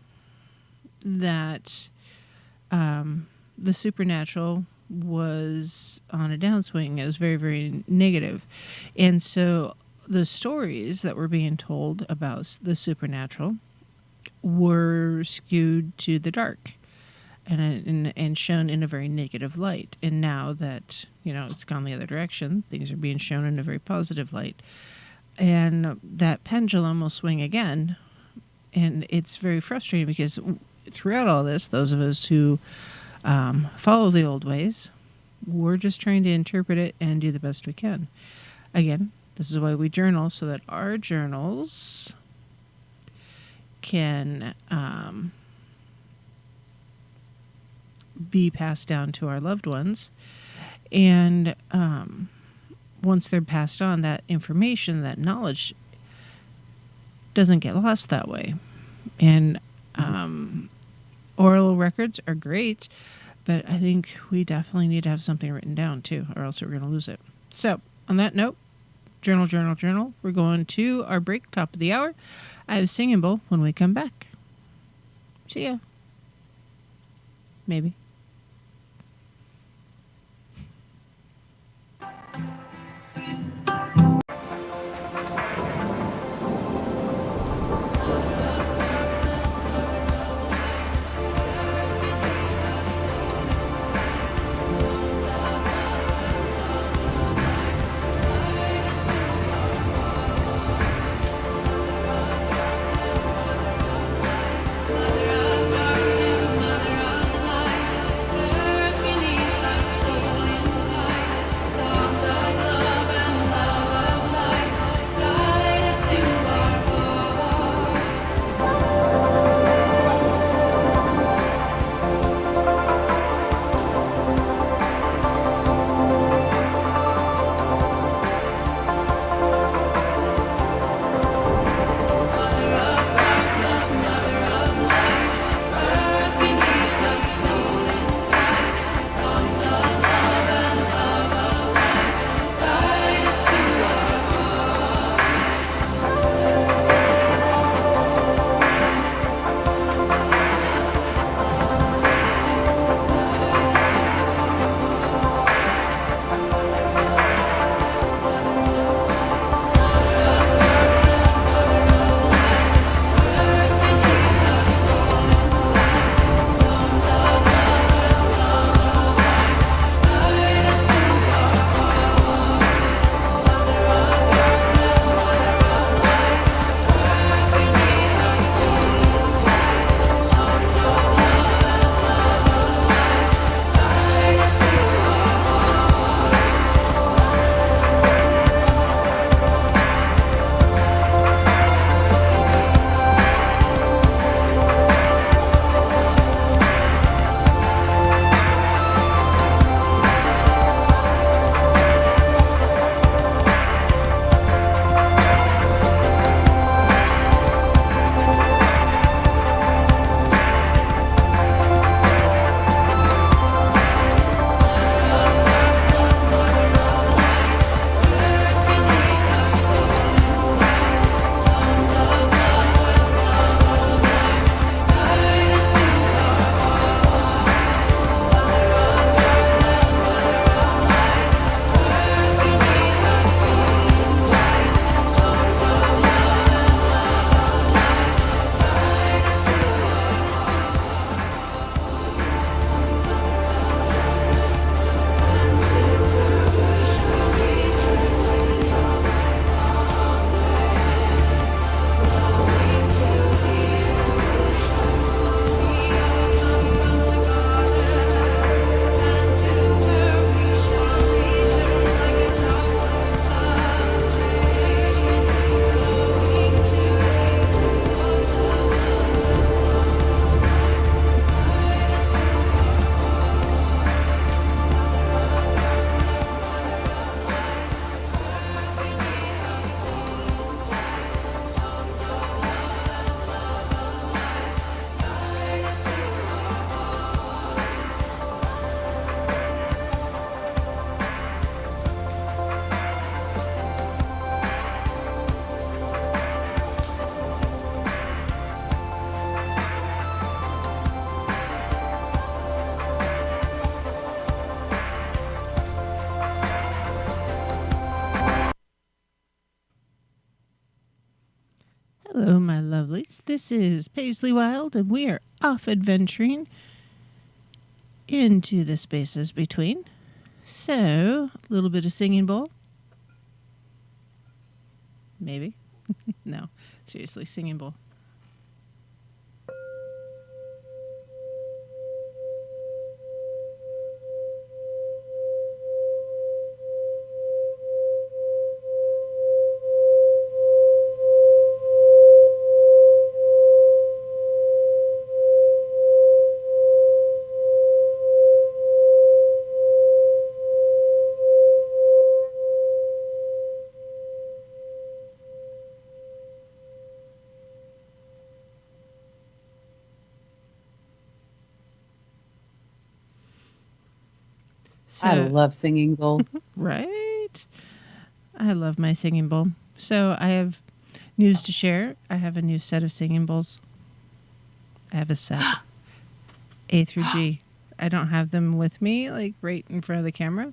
that the supernatural was on a downswing. It was very, very negative. And so the stories that were being told about the supernatural were skewed to the dark and shown in a very negative light. And now that, it's gone the other direction, things are being shown in a very positive light. And that pendulum will swing again. And it's very frustrating because throughout all this, those of us who follow the old ways. We're just trying to interpret it and do the best we can. Again, this is why we journal, so that our journals can be passed down to our loved ones. And once they're passed on, that information, that knowledge doesn't get lost that way. And oral records are great, but I think we definitely need to have something written down too, or else we're going to lose it. So on that note, journal, journal, journal. We're going to our break, top of the hour. I have a singing bowl when we come back. See ya. Maybe. Hello, my lovelies. This is Paisley Wild, and we are off adventuring into the spaces between. So, a little bit of singing bowl. Maybe. No, seriously, singing bowl. I So, love Singing Bowl. right? I love my singing bowl. So I have news to share. I have a new set of singing bowls. I have a set A through G. I don't have them with me, like right in front of the camera.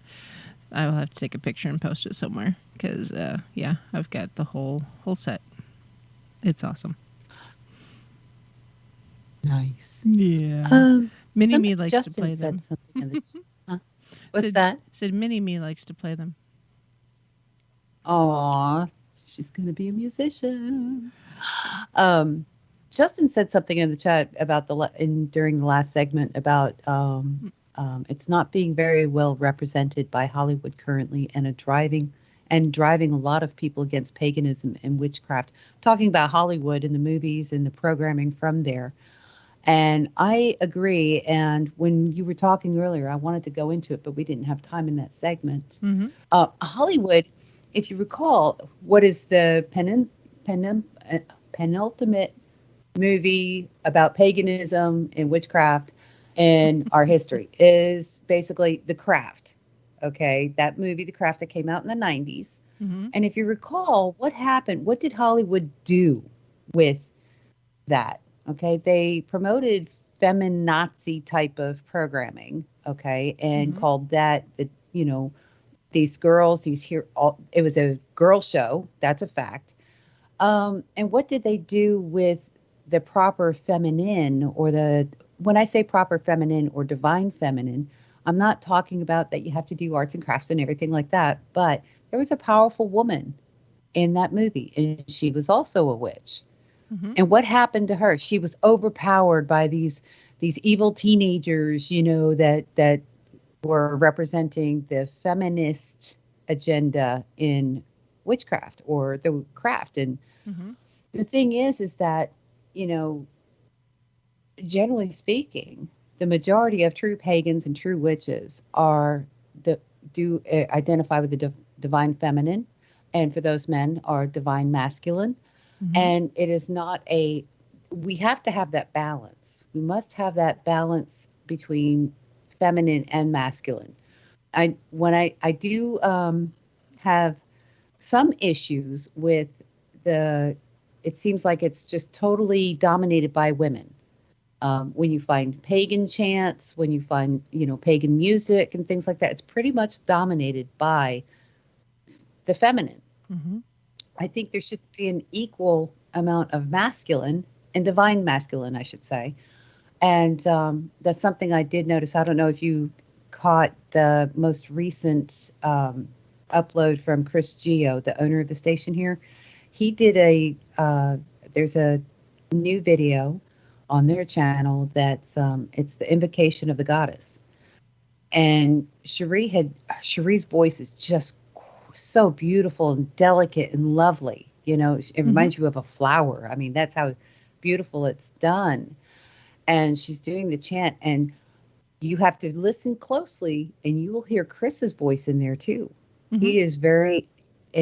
I will have to take a picture and post it somewhere because, yeah, I've got the whole set. It's awesome. Nice. Yeah. Mini Me Somebody, likes to Justin play said them. something in the huh? What's Said that? said Mini Me likes to play them. Aw, she's gonna be a musician. Um, Justin said something in the chat about during the last segment about it's not being very well represented by Hollywood currently, and driving a lot of people against paganism and witchcraft. Talking about Hollywood and the movies and the programming from there. And I agree. And when you were talking earlier, I wanted to go into it, but we didn't have time in that segment. Mm-hmm. Hollywood, if you recall, what is the penultimate movie about paganism and witchcraft in our history is basically The Craft. Okay, that movie, The Craft, that came out in the 90s. Mm-hmm. And if you recall, what happened? What did Hollywood do with that? Okay, they promoted feminazi type of programming. Okay, and called that these girls, it was a girl show. That's a fact. And what did they do with the proper feminine when I say proper feminine or divine feminine, I'm not talking about that you have to do arts and crafts and everything like that, but there was a powerful woman in that movie, and she was also a witch. Mm-hmm. And what happened to her? She was overpowered by these evil teenagers, that were representing the feminist agenda in witchcraft or the craft. And the thing is that, generally speaking, the majority of true pagans and true witches do identify with the divine feminine, and for those men are divine masculine. And it is not we have to have that balance. We must have that balance between feminine and masculine. I do have some issues with it seems like it's just totally dominated by women. When you find pagan chants, when you find, pagan music and things like that, it's pretty much dominated by the feminine. I think there should be an equal amount of masculine and divine masculine, I should say. And that's something I did notice. I don't know if you caught the most recent upload from Chris Geo, the owner of the station here. He did there's a new video on their channel that's it's the invocation of the goddess. And Cherie's voice is just so beautiful and delicate and lovely. It reminds you of a flower. I mean, that's how beautiful it's done. And she's doing the chant, and you have to listen closely, and you will hear Chris's voice in there too. He is and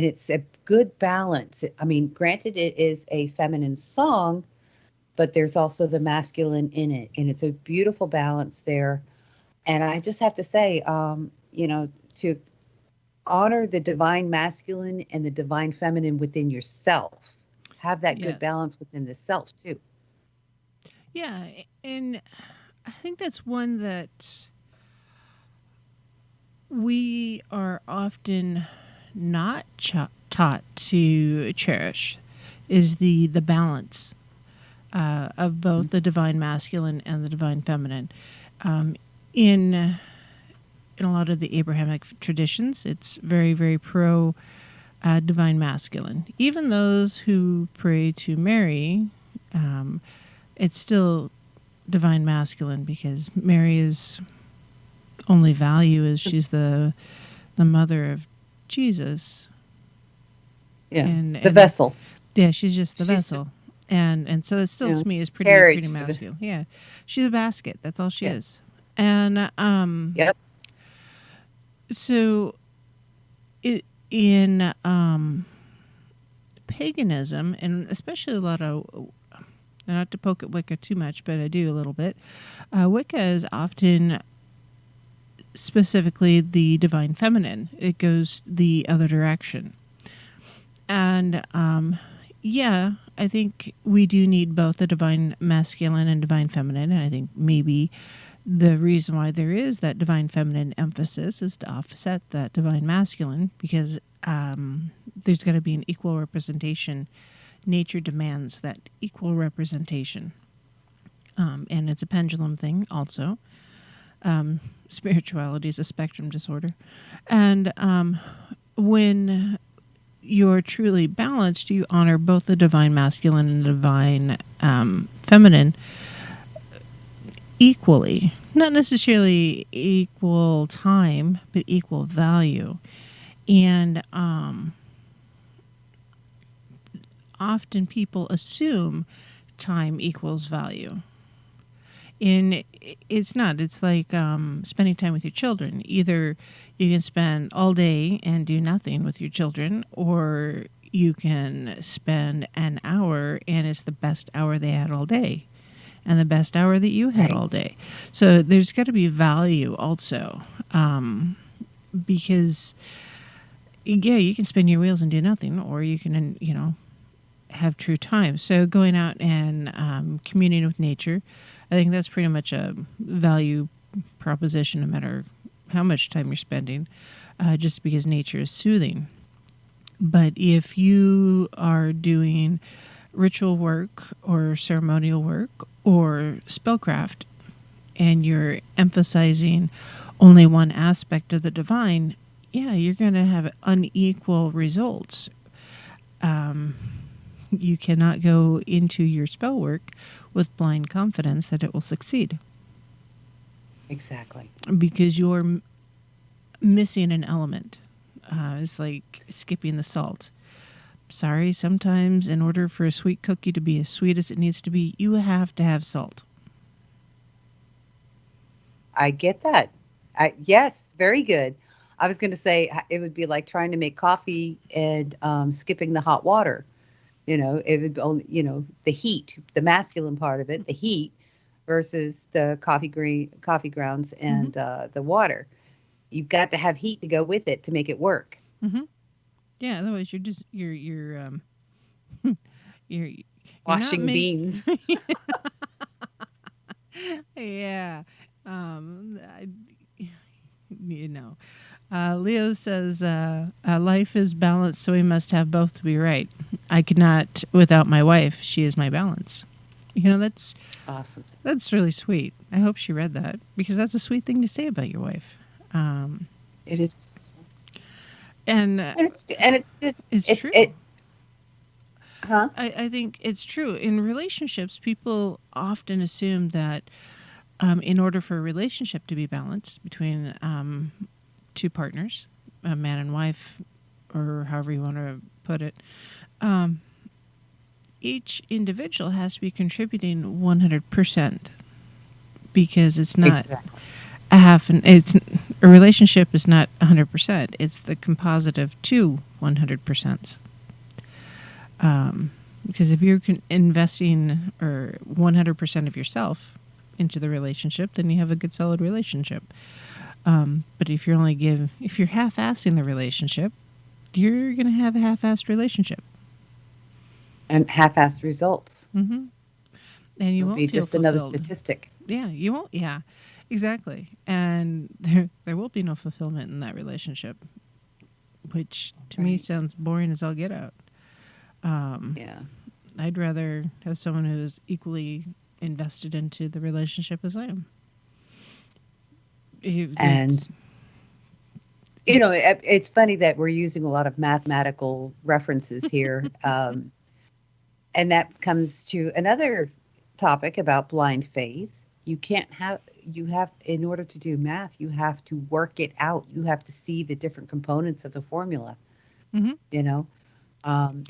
it's a good balance. I mean, granted, it is a feminine song, but there's also the masculine in it, and it's a beautiful balance there. And I just have to say, to honor the divine masculine and the divine feminine within yourself. Have that good balance within the self too. Yeah, and I think that's one that we are often not taught to cherish, is the balance of both the divine masculine and the divine feminine. In a lot of the Abrahamic traditions, it's very, very pro divine masculine. Even those who pray to Mary, it's still divine masculine, because Mary's only value is she's the mother of Jesus. Yeah, and the vessel. Yeah, she's just the vessel. And so that still to me is pretty masculine. Yeah, she's a basket. That's all she is. And yep. So, in paganism, and especially a lot of, not to poke at Wicca too much, but I do a little bit. Wicca is often specifically the divine feminine. It goes the other direction. And yeah, I think we do need both the divine masculine and divine feminine. And I think maybe the reason why there is that divine feminine emphasis is to offset that divine masculine, because there's got to be an equal representation. Nature demands that equal representation. And it's a pendulum thing also. Spirituality is a spectrum disorder. And when you're truly balanced, you honor both the divine masculine and the divine feminine equally. Not necessarily equal time, but equal value. And often people assume time equals value. And it's not. It's like spending time with your children. Either you can spend all day and do nothing with your children, or you can spend an hour and it's the best hour they had all day and the best hour that you had all day. So there's got to be value also, because, yeah, you can spin your wheels and do nothing, or you can, have true time. So going out and communing with nature, I think that's pretty much a value proposition, no matter how much time you're spending, just because nature is soothing. But if you are doing ritual work or ceremonial work or spellcraft, and you're emphasizing only one aspect of the divine, yeah, you're going to have unequal results. You cannot go into your spell work with blind confidence that it will succeed. Exactly. Because you're missing an element. It's like skipping the salt. Sorry, sometimes in order for a sweet cookie to be as sweet as it needs to be, you have to have salt. I get that. Yes, very good. I was going to say it would be like trying to make coffee and skipping the hot water. It would only, the heat, the masculine part of it, the heat versus the coffee grounds and the water. You've got to have heat to go with it to make it work. Mm-hmm. Yeah, otherwise you're Washing beans. Yeah. Leo says, life is balanced, so we must have both to be right. I could not without my wife. She is my balance. That's awesome. That's really sweet. I hope she read that, because that's a sweet thing to say about your wife. It is. And it's good. It's true. Huh? I think it's true. In relationships, people often assume that in order for a relationship to be balanced between two partners, a man and wife, or however you want to put it, each individual has to be contributing 100%, because it's not exactly. it's a relationship is not 100%. It's the composite of two 100%. Because if you're investing or 100% of yourself into the relationship, then you have a good solid relationship. But if you're half-assing the relationship, you're going to have a half-assed relationship and half-assed results. Mm-hmm. And you won't be feel just fulfilled. Another statistic. Yeah, you won't. Yeah, exactly. And there will be no fulfillment in that relationship, which to me sounds boring as all get out. Yeah, I'd rather have someone who's equally invested into the relationship as I am. And it's funny that we're using a lot of mathematical references here, and that comes to another topic about blind faith. You have in order to do math, you have to work it out. You have to see the different components of the formula. Mm-hmm.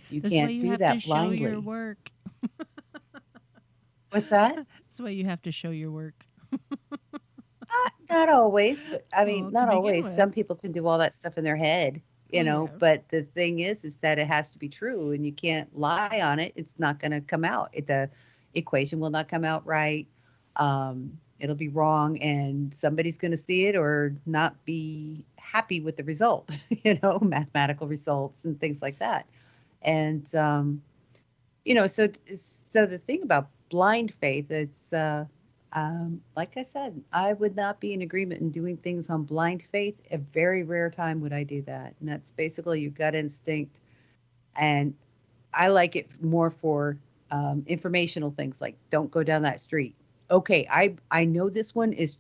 You can't do that blindly. Show your work. What's that? That's why you have to show your work. Not always, but not always. With. Some people can do all that stuff in their head, but the thing is that it has to be true, and you can't lie on it. It's not going to come out. The equation will not come out right. It'll be wrong, and somebody's going to see it or not be happy with the result, mathematical results and things like that. And, so the thing about blind faith, it's, like I said, I would not be in agreement in doing things on blind faith. A very rare time would I do that. And that's basically your gut instinct. And I like it more for informational things like don't go down that street. Okay, I know this one. If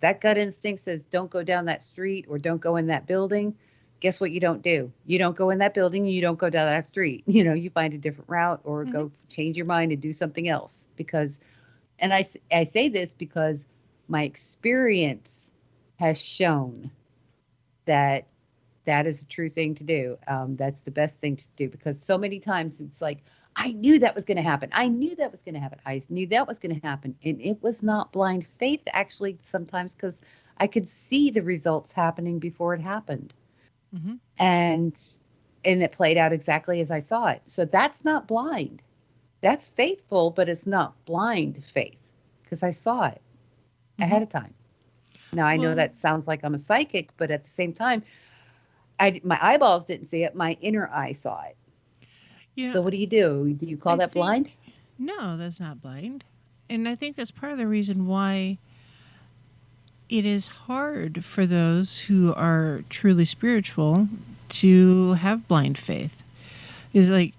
that gut instinct says don't go down that street or don't go in that building, guess what you don't do? You don't go in that building, you don't go down that street. You find a different route or go change your mind and do something else. And I say this because my experience has shown that is a true thing to do. That's the best thing to do, because so many times it's like, I knew that was going to happen. I knew that was going to happen. I knew that was going to happen. And it was not blind faith, actually, sometimes, because I could see the results happening before it happened. Mm-hmm. And it played out exactly as I saw it. So that's not blind. That's faithful, but it's not blind faith, because I saw it ahead of time. Now, I know that sounds like I'm a psychic, but at the same time, my eyeballs didn't see it. My inner eye saw it. So what do you do? Do you call that blind? No, that's not blind. And I think that's part of the reason why it is hard for those who are truly spiritual to have blind faith. Is like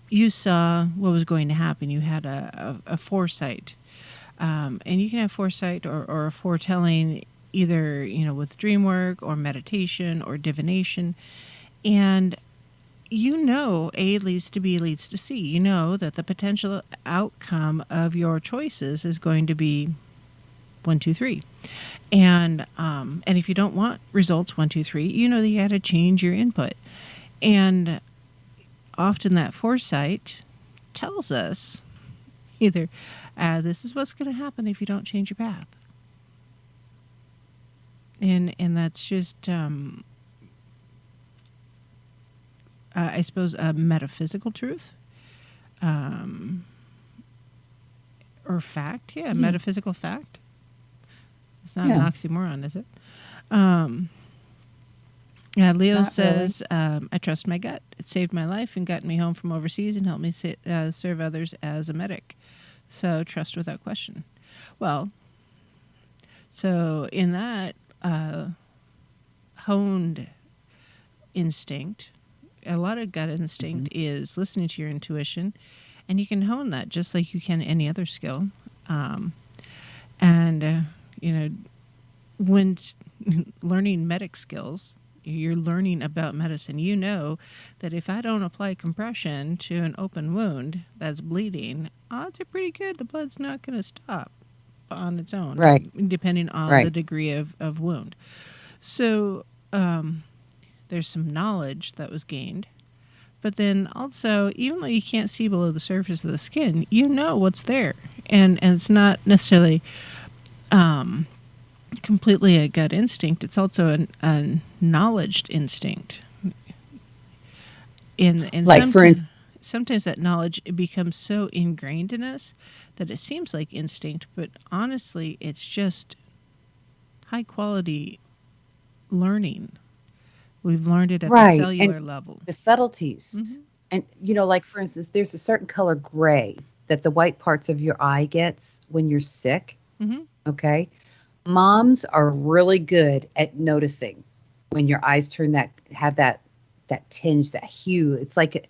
you saw what was going to happen. You had a foresight. And you can have foresight or a foretelling either, with dream work or meditation or divination. And A leads to B leads to C. You know that the potential outcome of your choices is going to be 1, 2, 3. And if you don't want results 1, 2, 3, you know that you got to change your input. And often that foresight tells us either this is what's going to happen if you don't change your path. And that's just I suppose a metaphysical truth or fact. Yeah, metaphysical fact. It's not an oxymoron, is it? Leo Not says, I trust my gut. It saved my life and got me home from overseas and helped me serve others as a medic. So trust without question. Well, so in that honed instinct, a lot of gut instinct is listening to your intuition, and you can hone that just like you can any other skill. When learning medic skills, you're learning about medicine. You know that if I don't apply compression to an open wound that's bleeding, odds are pretty good the blood's not going to stop on its own, right? Depending on the degree of wound. So there's some knowledge that was gained. But then also, even though you can't see below the surface of the skin, you know what's there. And it's not necessarily completely a gut instinct. It's also a knowledge instinct. And like, for instance, sometimes that knowledge becomes so ingrained in us that it seems like instinct, but honestly, it's just high quality learning. We've learned it at the cellular level. The subtleties. Mm-hmm. And, like, for instance, there's a certain color gray that the white parts of your eye gets when you're sick. Mm-hmm. Okay. Moms are really good at noticing when your eyes have that tinge, that hue. It's like,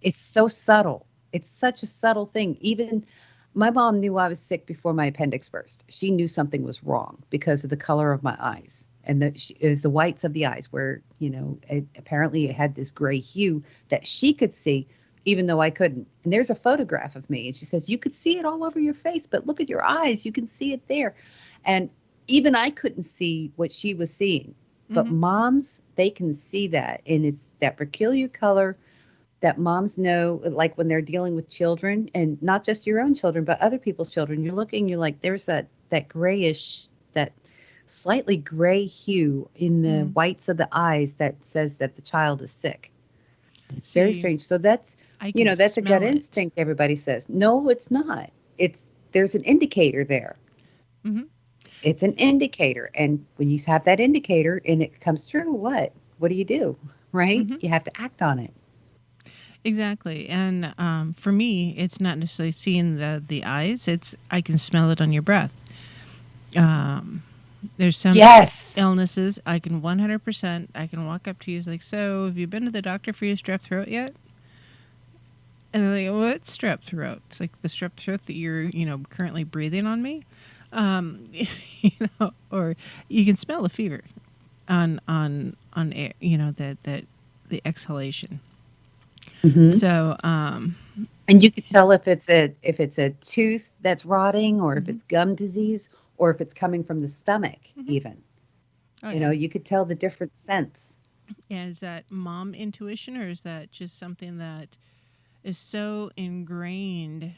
it's so subtle. It's such a subtle thing. Even my mom knew I was sick before my appendix burst. She knew something was wrong because of the color of my eyes. And it was the whites of the eyes where, apparently it had this gray hue that she could see, even though I couldn't. And there's a photograph of me. And she says, you could see it all over your face, but look at your eyes. You can see it there. And even I couldn't see what she was seeing. But moms, they can see that. And it's that peculiar color that moms know, like when they're dealing with children, and not just your own children, but other people's children. You're like, there's that grayish, that slightly gray hue in the whites of the eyes that says that the child is sick. It's very strange. So that's, that's a gut instinct, everybody says. No, it's not. it's there's an indicator there. Mm-hmm. It's an indicator, and when you have that indicator and it comes true, what do you do? Right? Mm-hmm. You have to act on it. Exactly. And for me, it's not necessarily seeing the eyes. It's I can smell it on your breath. Um, there's some Yes. illnesses I can 100%. I can walk up to you like, so have you been to the doctor for your strep throat yet? And they're like, what strep throat? It's like the strep throat that you're currently breathing on me. Or you can smell the fever on air. That the exhalation. Hmm. So And you could tell if it's a tooth that's rotting, or if mhm. it's gum disease, or if it's coming from the stomach. Mhm. Even Oh yeah. you could tell the different scents. Yeah, is that mom intuition, or is that just something that is so ingrained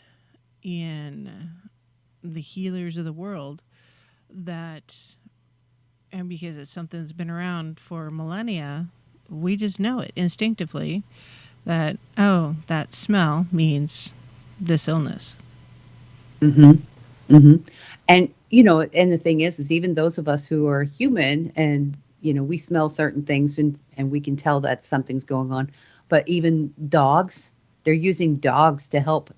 in the healers of the world that, and because it's something that's been around for millennia, we just know it instinctively that, oh, that smell means this illness. Hmm. Hmm. And and the thing is even those of us who are human, and we smell certain things, and we can tell that something's going on. But even dogs, they're using dogs to help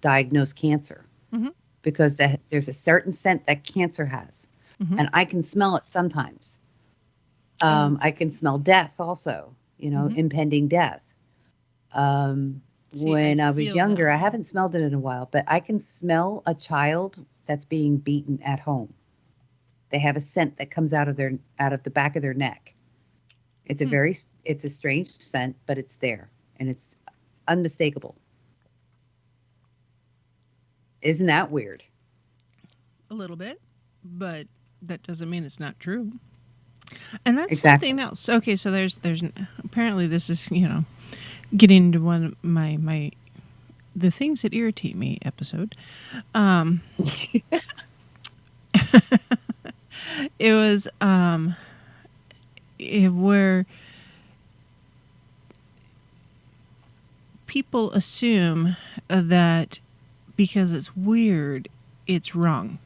diagnose cancer, Hmm. because there's a certain scent that cancer has, Hmm. and I can smell it sometimes. Oh. I can smell death also, Hmm. impending death. See, I When I was feel younger, that I one. haven't smelled it in a while, but I can smell a child that's being beaten at home. They have a scent that comes out of the back of their neck. Hmm. It's a strange scent, but it's there, and it's unmistakable. Isn't that weird? A little bit, but that doesn't mean it's not true. And that's something Exactly. else. Okay, so there's apparently this is getting into one of my the things that irritate me episode. Um, it was where people assume that because it's weird, it's wrong.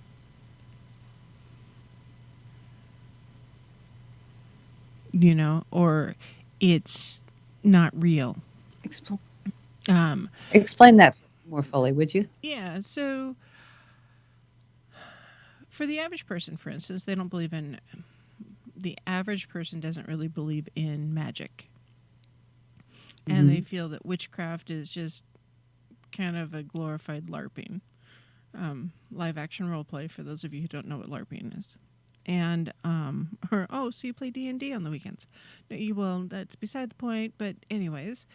Or it's not real. Expl- Um, Explain that more fully, would you? yeah. So for the average person, for instance, they don't believe in. The average person doesn't really believe in magic, and they Hmm. feel that witchcraft is just kind of a glorified LARPing, live action role play. For those of you who don't know what LARPing is, and or oh, so you play D&D on the weekends? No, you will. That's beside the point. But anyways,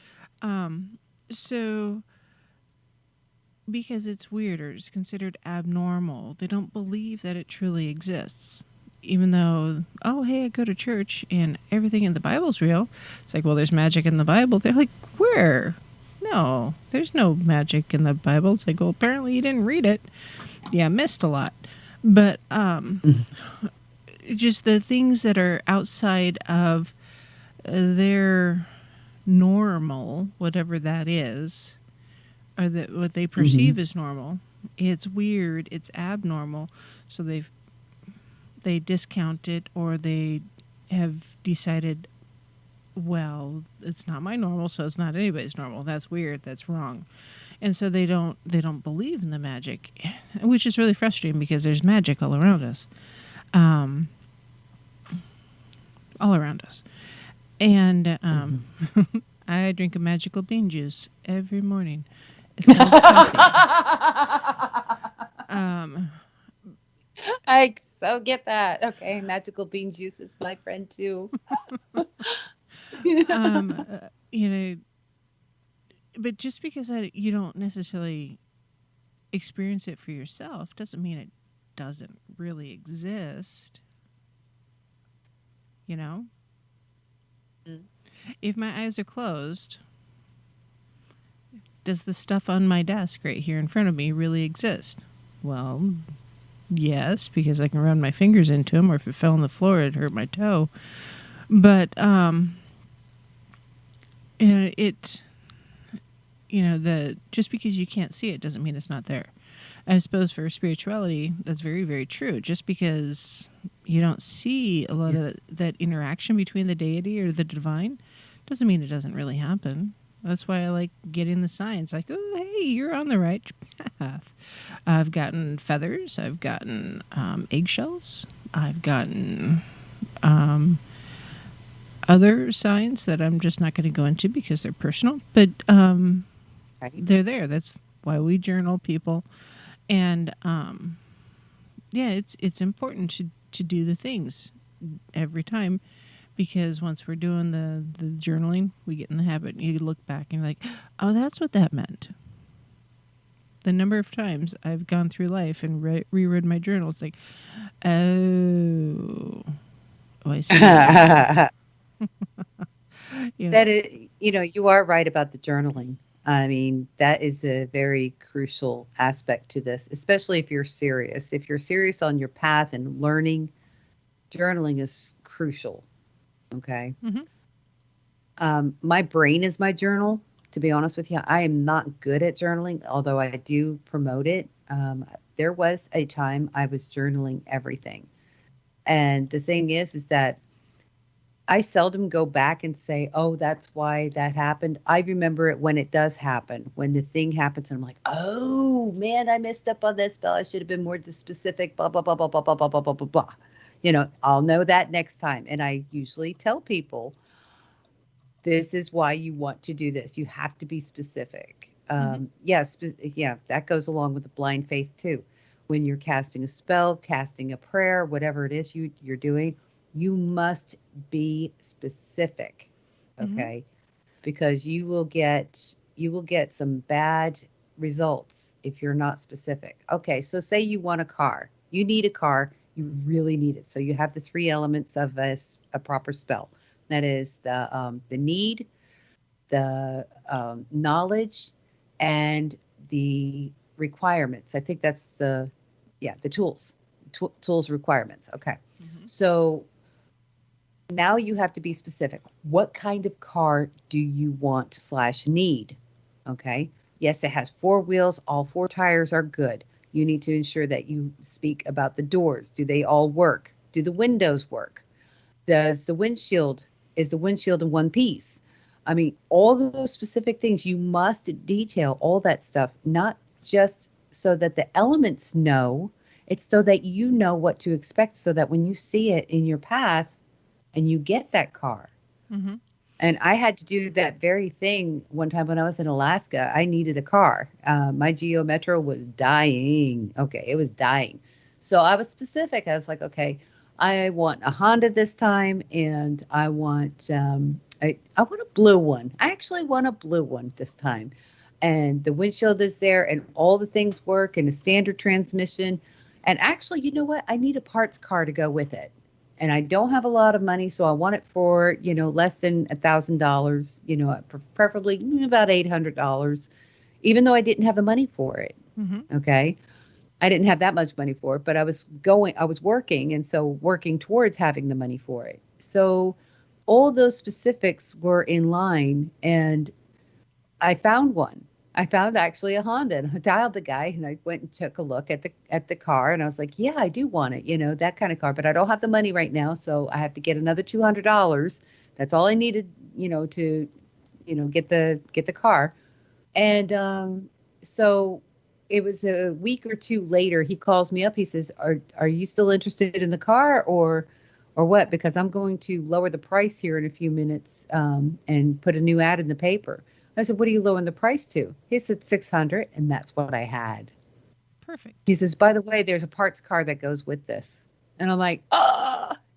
so because it's weird or it's considered abnormal, they don't believe that it truly exists. Even though, oh, hey, I go to church and everything in the Bible's real. It's like, well, there's magic in the Bible. They're like, where? No, there's no magic in the Bible. It's like, well, apparently you didn't read it. Yeah, missed a lot. But just the things that are outside of their normal, whatever that is, or that what they Hmm. perceive as normal, it's weird, it's abnormal. So they discount it, or they have decided, well, it's not my normal, so it's not anybody's normal. That's weird. That's wrong. And so they don't believe in the magic, which is really frustrating because there's magic all around us, um, all around us. And Hmm. I drink a magical bean juice every morning. It's called coffee. Um, I so get that. Okay, magical bean juice is my friend too. you know, but just because you don't necessarily experience it for yourself doesn't mean it doesn't really exist. You know, Mm. if my eyes are closed, does the stuff on my desk right here in front of me really exist? Well, yes, because I can run my fingers into them, or if it fell on the floor, it'd hurt my toe. But it just because you can't see it doesn't mean it's not there. I suppose for spirituality, that's very, very true. Just because you don't see a lot of that interaction between the deity or the divine doesn't mean it doesn't really happen. That's why I like getting the signs like, oh, hey, you're on the right path. I've gotten feathers. I've gotten eggshells. I've gotten other signs that I'm just not going to go into because they're personal. But they're there. That's why we journal, people. And it's important to do the things every time, because once we're doing the journaling, we get in the habit. And you look back and you're like, oh, that's what that meant. The number of times I've gone through life and reread my journal, it's like, oh, I see. That is, you are right about the journaling. I mean, that is a very crucial aspect to this, especially if you're serious. If you're serious on your path and learning, journaling is crucial. Okay. Mm-hmm. My brain is my journal. To be honest with you, I am not good at journaling, although I do promote it. There was a time I was journaling everything. And the thing is that I seldom go back and say, oh, that's why that happened. I remember it when it does happen, when the thing happens. And I'm like, oh, man, I messed up on this spell. I should have been more specific, blah, blah, blah, blah, blah, blah, blah, blah, blah, blah, blah. I'll know that next time. And I usually tell people, this is why you want to do this. You have to be specific. Yes, that goes along with the blind faith, too. When you're casting a spell, casting a prayer, whatever it is you're doing, you must be specific, okay? Mm-hmm. Because you will get some bad results if you're not specific. Okay, so say you want a car. You need a car. You really need it. So you have the three elements of a proper spell. That is the need, the knowledge, and the requirements. I think that's the tools. Tools requirements. Okay. Mm-hmm. So now you have to be specific. What kind of car do you want / need? Okay. Yes, it has 4 wheels. All 4 tires are good. You need to ensure that you speak about the doors. Do they all work? Do the windows work? Is the windshield in one piece? I mean, all those specific things, you must detail all that stuff, not just so that the elements know, it's so that you know what to expect, so that when you see it in your path and you get that car. Mm-hmm. And I had to do that very thing one time when I was in Alaska. I needed a car. My Geo Metro was dying. Okay, it was dying. So I was specific. I was like, okay, I want a Honda this time, and I want I want a blue one. I actually want a blue one this time. And the windshield is there, and all the things work, and a standard transmission. And actually, you know what? I need a parts car to go with it. And I don't have a lot of money, so I want it for, less than $1,000, preferably about $800, even though I didn't have the money for it. Mm-hmm. Okay. I didn't have that much money for it, but I was working. And so working towards having the money for it. So all those specifics were in line, and I found one. I found actually a Honda, and I dialed the guy, and I went and took a look at the car, and I was like, yeah, I do want it, that kind of car, but I don't have the money right now. So I have to get another $200. That's all I needed, to, get the car. And, so it was a week or two later, he calls me up. He says, are you still interested in the car or what? Because I'm going to lower the price here in a few minutes, and put a new ad in the paper. I said, what are you lowering the price to? He said $600, and that's what I had. Perfect. He says, by the way, there's a parts car that goes with this. And I'm like,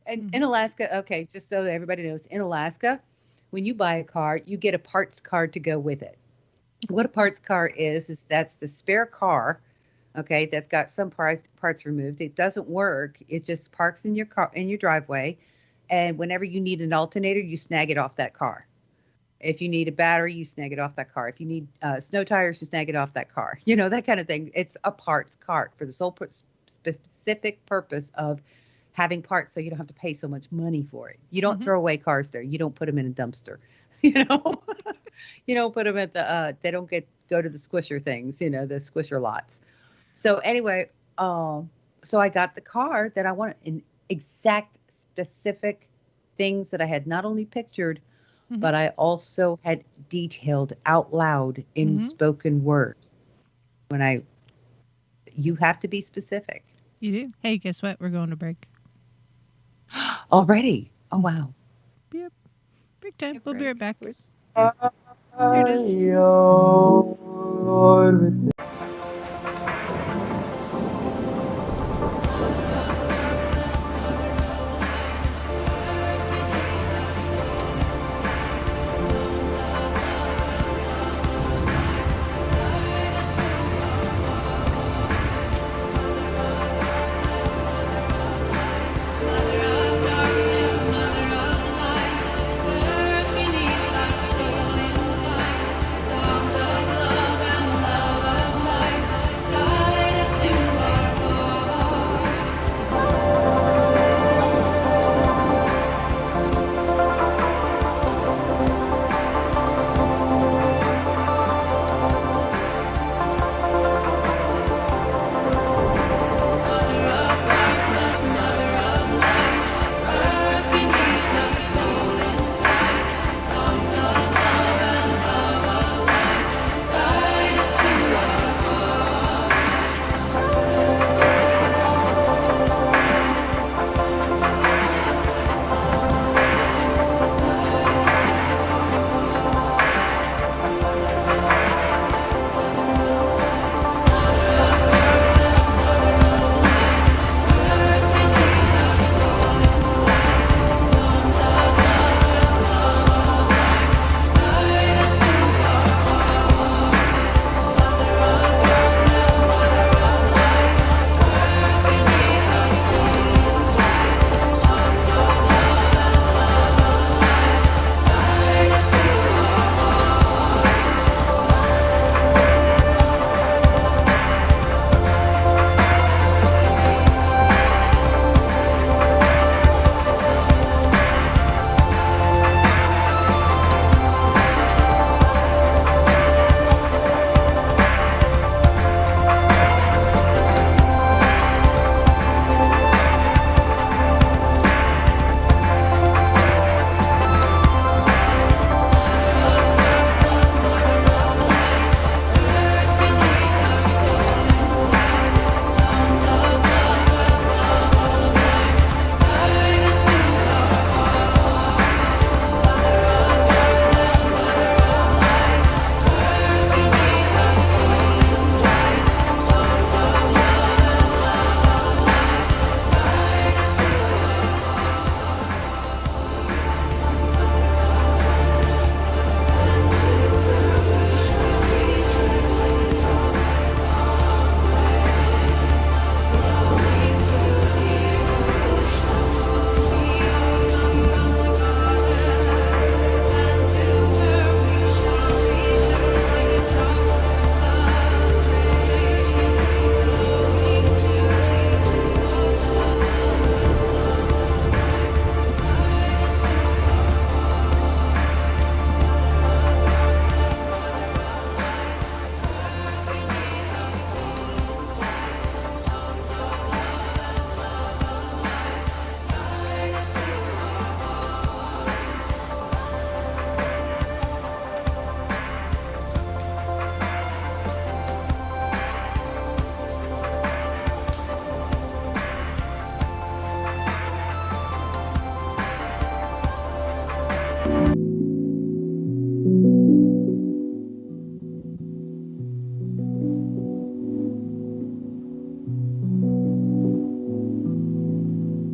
And in Alaska, okay, just so that everybody knows, in Alaska, when you buy a car, you get a parts car to go with it. What a parts car is that's the spare car, okay, that's got some parts removed. It doesn't work. It just parks in your car, in your driveway. And whenever you need an alternator, you snag it off that car. If you need a battery, you snag it off that car. If you need snow tires, you snag it off that car. That kind of thing. It's a parts cart for the sole specific purpose of having parts, so you don't have to pay so much money for it. You don't throw away cars there. You don't put them in a dumpster. You don't put them at the they don't go to the squisher things, the squisher lots. So anyway, so I got the card that I wanted in exact specific things that I had not only pictured, but I also had detailed out loud in spoken word. You have to be specific. You do? Hey, guess what? We're going to break. Already? Oh, wow. Yep. Break time. We'll be right back. Here Here it is. Lord, with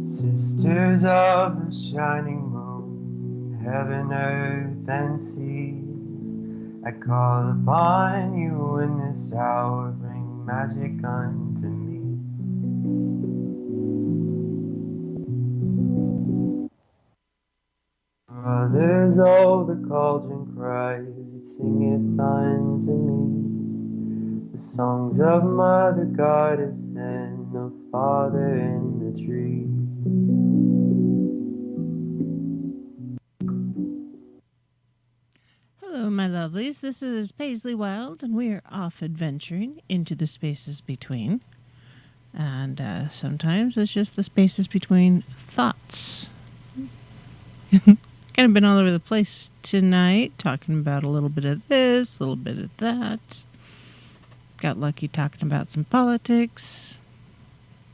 Sisters of the shining moon, heaven, earth, and sea, I call upon you in this hour, bring magic unto me. Brothers, oh, the cauldron cries, it singeth unto me the songs of Mother Goddess and of Father in the tree. my lovelies. This is Paisley Wild, and we are off adventuring into the spaces between. And sometimes it's just the spaces between thoughts. Kind of been all over the place tonight, talking about a little bit of this, a little bit of that. Got lucky talking about some politics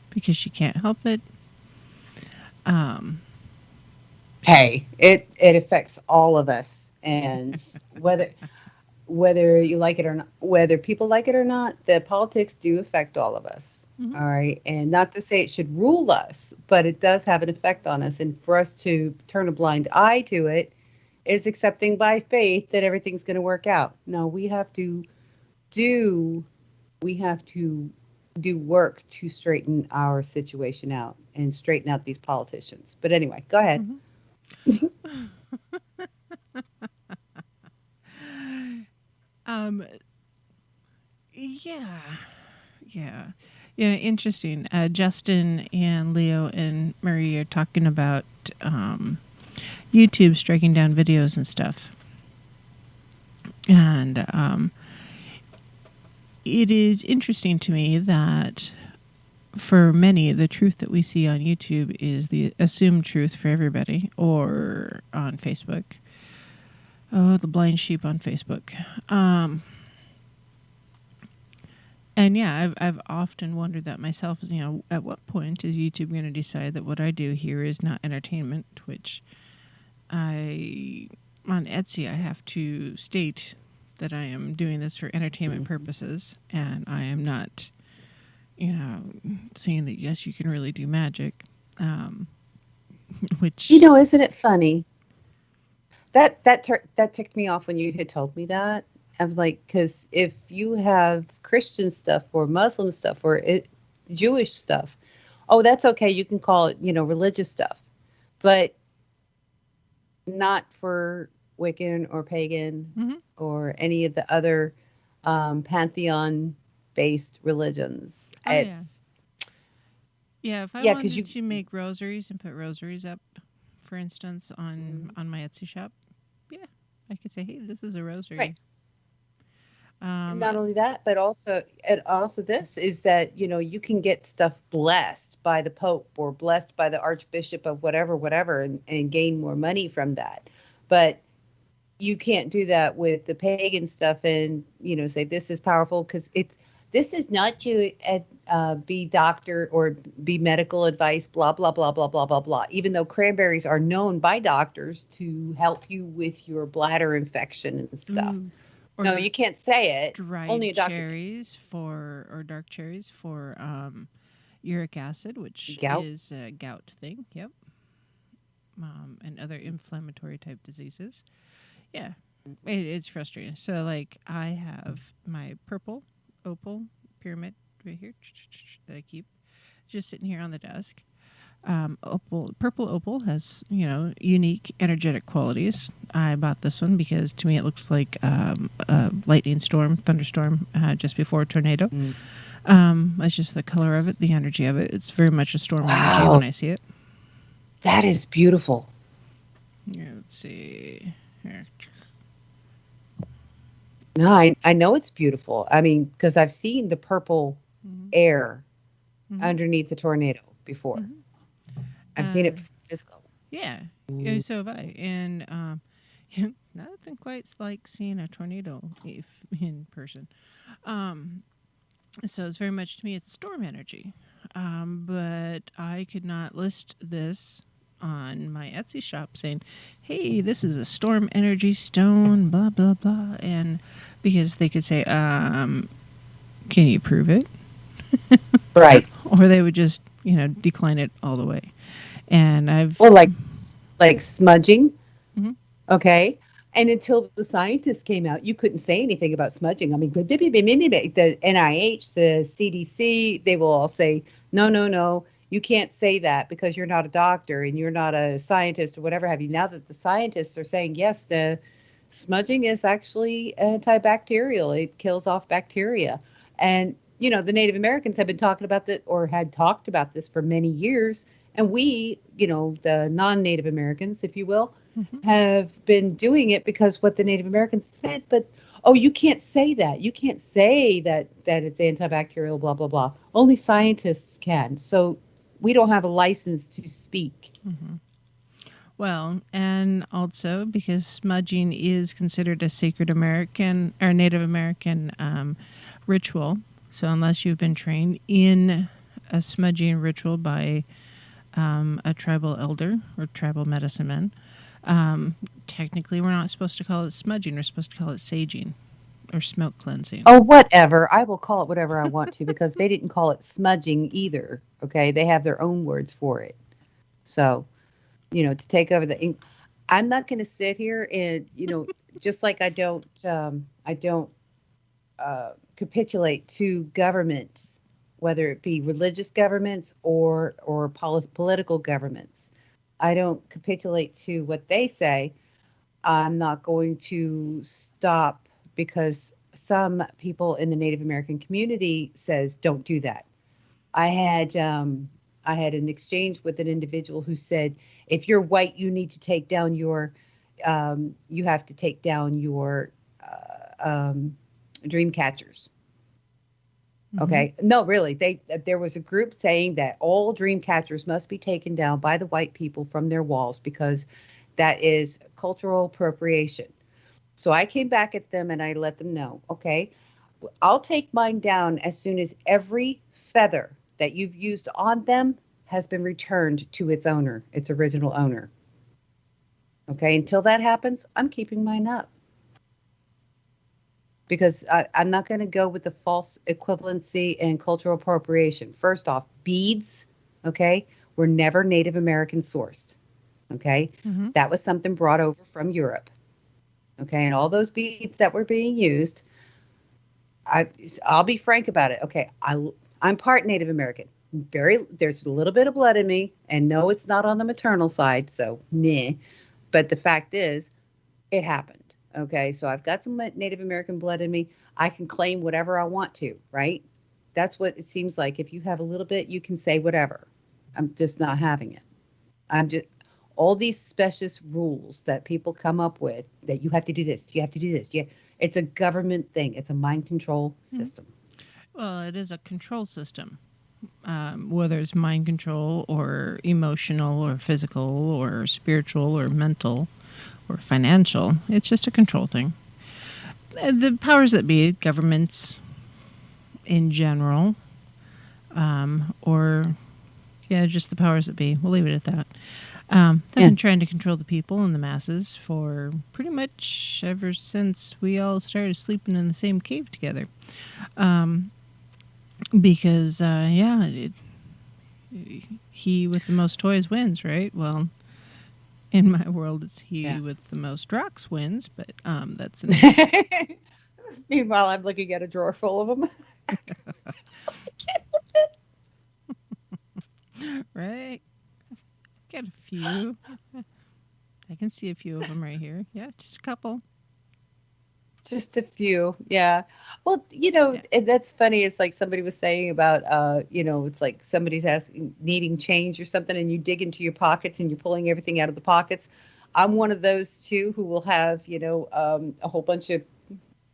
because she can't help it. Hey, it affects all of us, and whether you like it or not, whether people like it or not, the politics do affect all of us. Mhm. All right, and not to say it should rule us, but it does have an effect on us, and for us to turn a blind eye to it is accepting by faith that everything's going to work out. No, we have to do work to straighten our situation out and straighten out these politicians. But anyway, go ahead. Mhm. Yeah, interesting. Justin and Leo and Marie are talking about YouTube striking down videos and stuff. And it is interesting to me that for many, the truth that we see on YouTube is the assumed truth for everybody, or on Facebook. Oh, the blind sheep on Facebook. And yeah, I've often wondered that myself. You know, at what point is YouTube going to decide that what I do here is not entertainment? Which on Etsy, I have to state that I am doing this for entertainment purposes, and I am not, saying that yes, you can really do magic. Which Isn't it funny? That ticked me off when you had told me that. I was like, because if you have Christian stuff or Muslim stuff or Jewish stuff, oh, that's okay. You can call it, religious stuff, but not for Wiccan or Pagan or any of the other pantheon-based religions. Oh, yeah. If I wanted to make rosaries and put rosaries up, for instance, on my Etsy shop, yeah, I could say, hey, this is a rosary. Right. And not only that, but also this is that, you can get stuff blessed by the Pope or blessed by the Archbishop of whatever, and gain more money from that. But you can't do that with the pagan stuff and, say this is powerful, because this is not to be doctor or be medical advice, blah, blah, blah, blah, blah, blah, blah. Even though cranberries are known by doctors to help you with your bladder infection and stuff. No, you can't say it. Only a doctor. Or dark cherries for uric acid, which is a gout thing. Yep. And other inflammatory type diseases. Yeah, it's frustrating. So, like, I have my purple opal pyramid right here that I keep just sitting here on the desk. Purple opal has, unique energetic qualities. I bought this one because to me it looks like a lightning storm, thunderstorm, just before a tornado. It's just the color of it, the energy of it. It's very much a storm energy when I see it. That is beautiful. Yeah, let's see. Here. No, I know it's beautiful. I mean, because I've seen the purple air underneath the tornado before. I've seen it physical. Yeah, so have I. And nothing quite like seeing a tornado in person. So it's very much, to me, it's storm energy. But I could not list this on my Etsy shop saying, hey, this is a storm energy stone, blah, blah, blah. And because they could say, can you prove it? Right. Or they would just, decline it all the way. And I've... Well, like smudging. Okay. And until the scientists came out, you couldn't say anything about smudging. I mean, the NIH, the CDC, they will all say, no, you can't say that because you're not a doctor and you're not a scientist or whatever have you. Now that the scientists are saying, yes, the smudging is actually antibacterial. It kills off bacteria. And, the Native Americans have been talking about that, or had talked about this for many years. And we, the non-Native Americans, if you will, have been doing it because what the Native Americans said, but oh, you can't say that. You can't say that it's antibacterial, blah blah blah. Only scientists can. So we don't have a license to speak. Well, and also because smudging is considered a sacred American or Native American ritual. So unless you've been trained in a smudging ritual by a tribal elder or tribal medicine man, technically we're not supposed to call it smudging. We're supposed to call it saging or smoke cleansing. Oh, whatever. I will call it whatever I want to because they didn't call it smudging either. Okay, they have their own words for it. So, to take over I'm not going to sit here and just like I don't capitulate to governments, whether it be religious governments or political governments. I don't capitulate to what they say. I'm not going to stop because some people in the Native American community says don't do that. I had an exchange with an individual who said, if you're white, you need to take down your you have to take down your dream catchers. Okay. No, really. There was a group saying that all dream catchers must be taken down by the white people from their walls because that is cultural appropriation. So I came back at them and I let them know, okay, I'll take mine down as soon as every feather that you've used on them has been returned to its owner, its original owner. Okay. Until that happens, I'm keeping mine up. Because I'm not going to go with the false equivalency and cultural appropriation. First off, beads, okay, were never Native American sourced, okay? That was something brought over from Europe, okay? And all those beads that were being used, I'll be frank about it, okay? I'm part Native American. There's a little bit of blood in me, and no, it's not on the maternal side, so meh. But the fact is, it happened. Okay, so I've got some Native American blood in me. I can claim whatever I want to, right? That's what it seems like. If you have a little bit, you can say whatever. I'm just not having it. All these specious rules that people come up with that you have to do this, you have to do this. Yeah, it's a government thing. It's a mind control system. Well, it is a control system. Whether it's mind control or emotional or physical or spiritual or mental or financial, it's just a control thing. The powers that be, governments in general, or just the powers that be, we'll leave it at that. They've been trying to control the people and the masses for pretty much ever since we all started sleeping in the same cave together. Because, he with the most toys wins, right? Well, in my world, it's he with the most rocks wins, but that's... Meanwhile, I'm looking at a drawer full of them. Right? Got a few. I can see a few of them right here. Yeah, just a couple. Just a few, yeah. Well, and that's funny. It's like somebody was saying about, it's like somebody's needing change or something, and you dig into your pockets and you're pulling everything out of the pockets. I'm one of those too who will have, a whole bunch of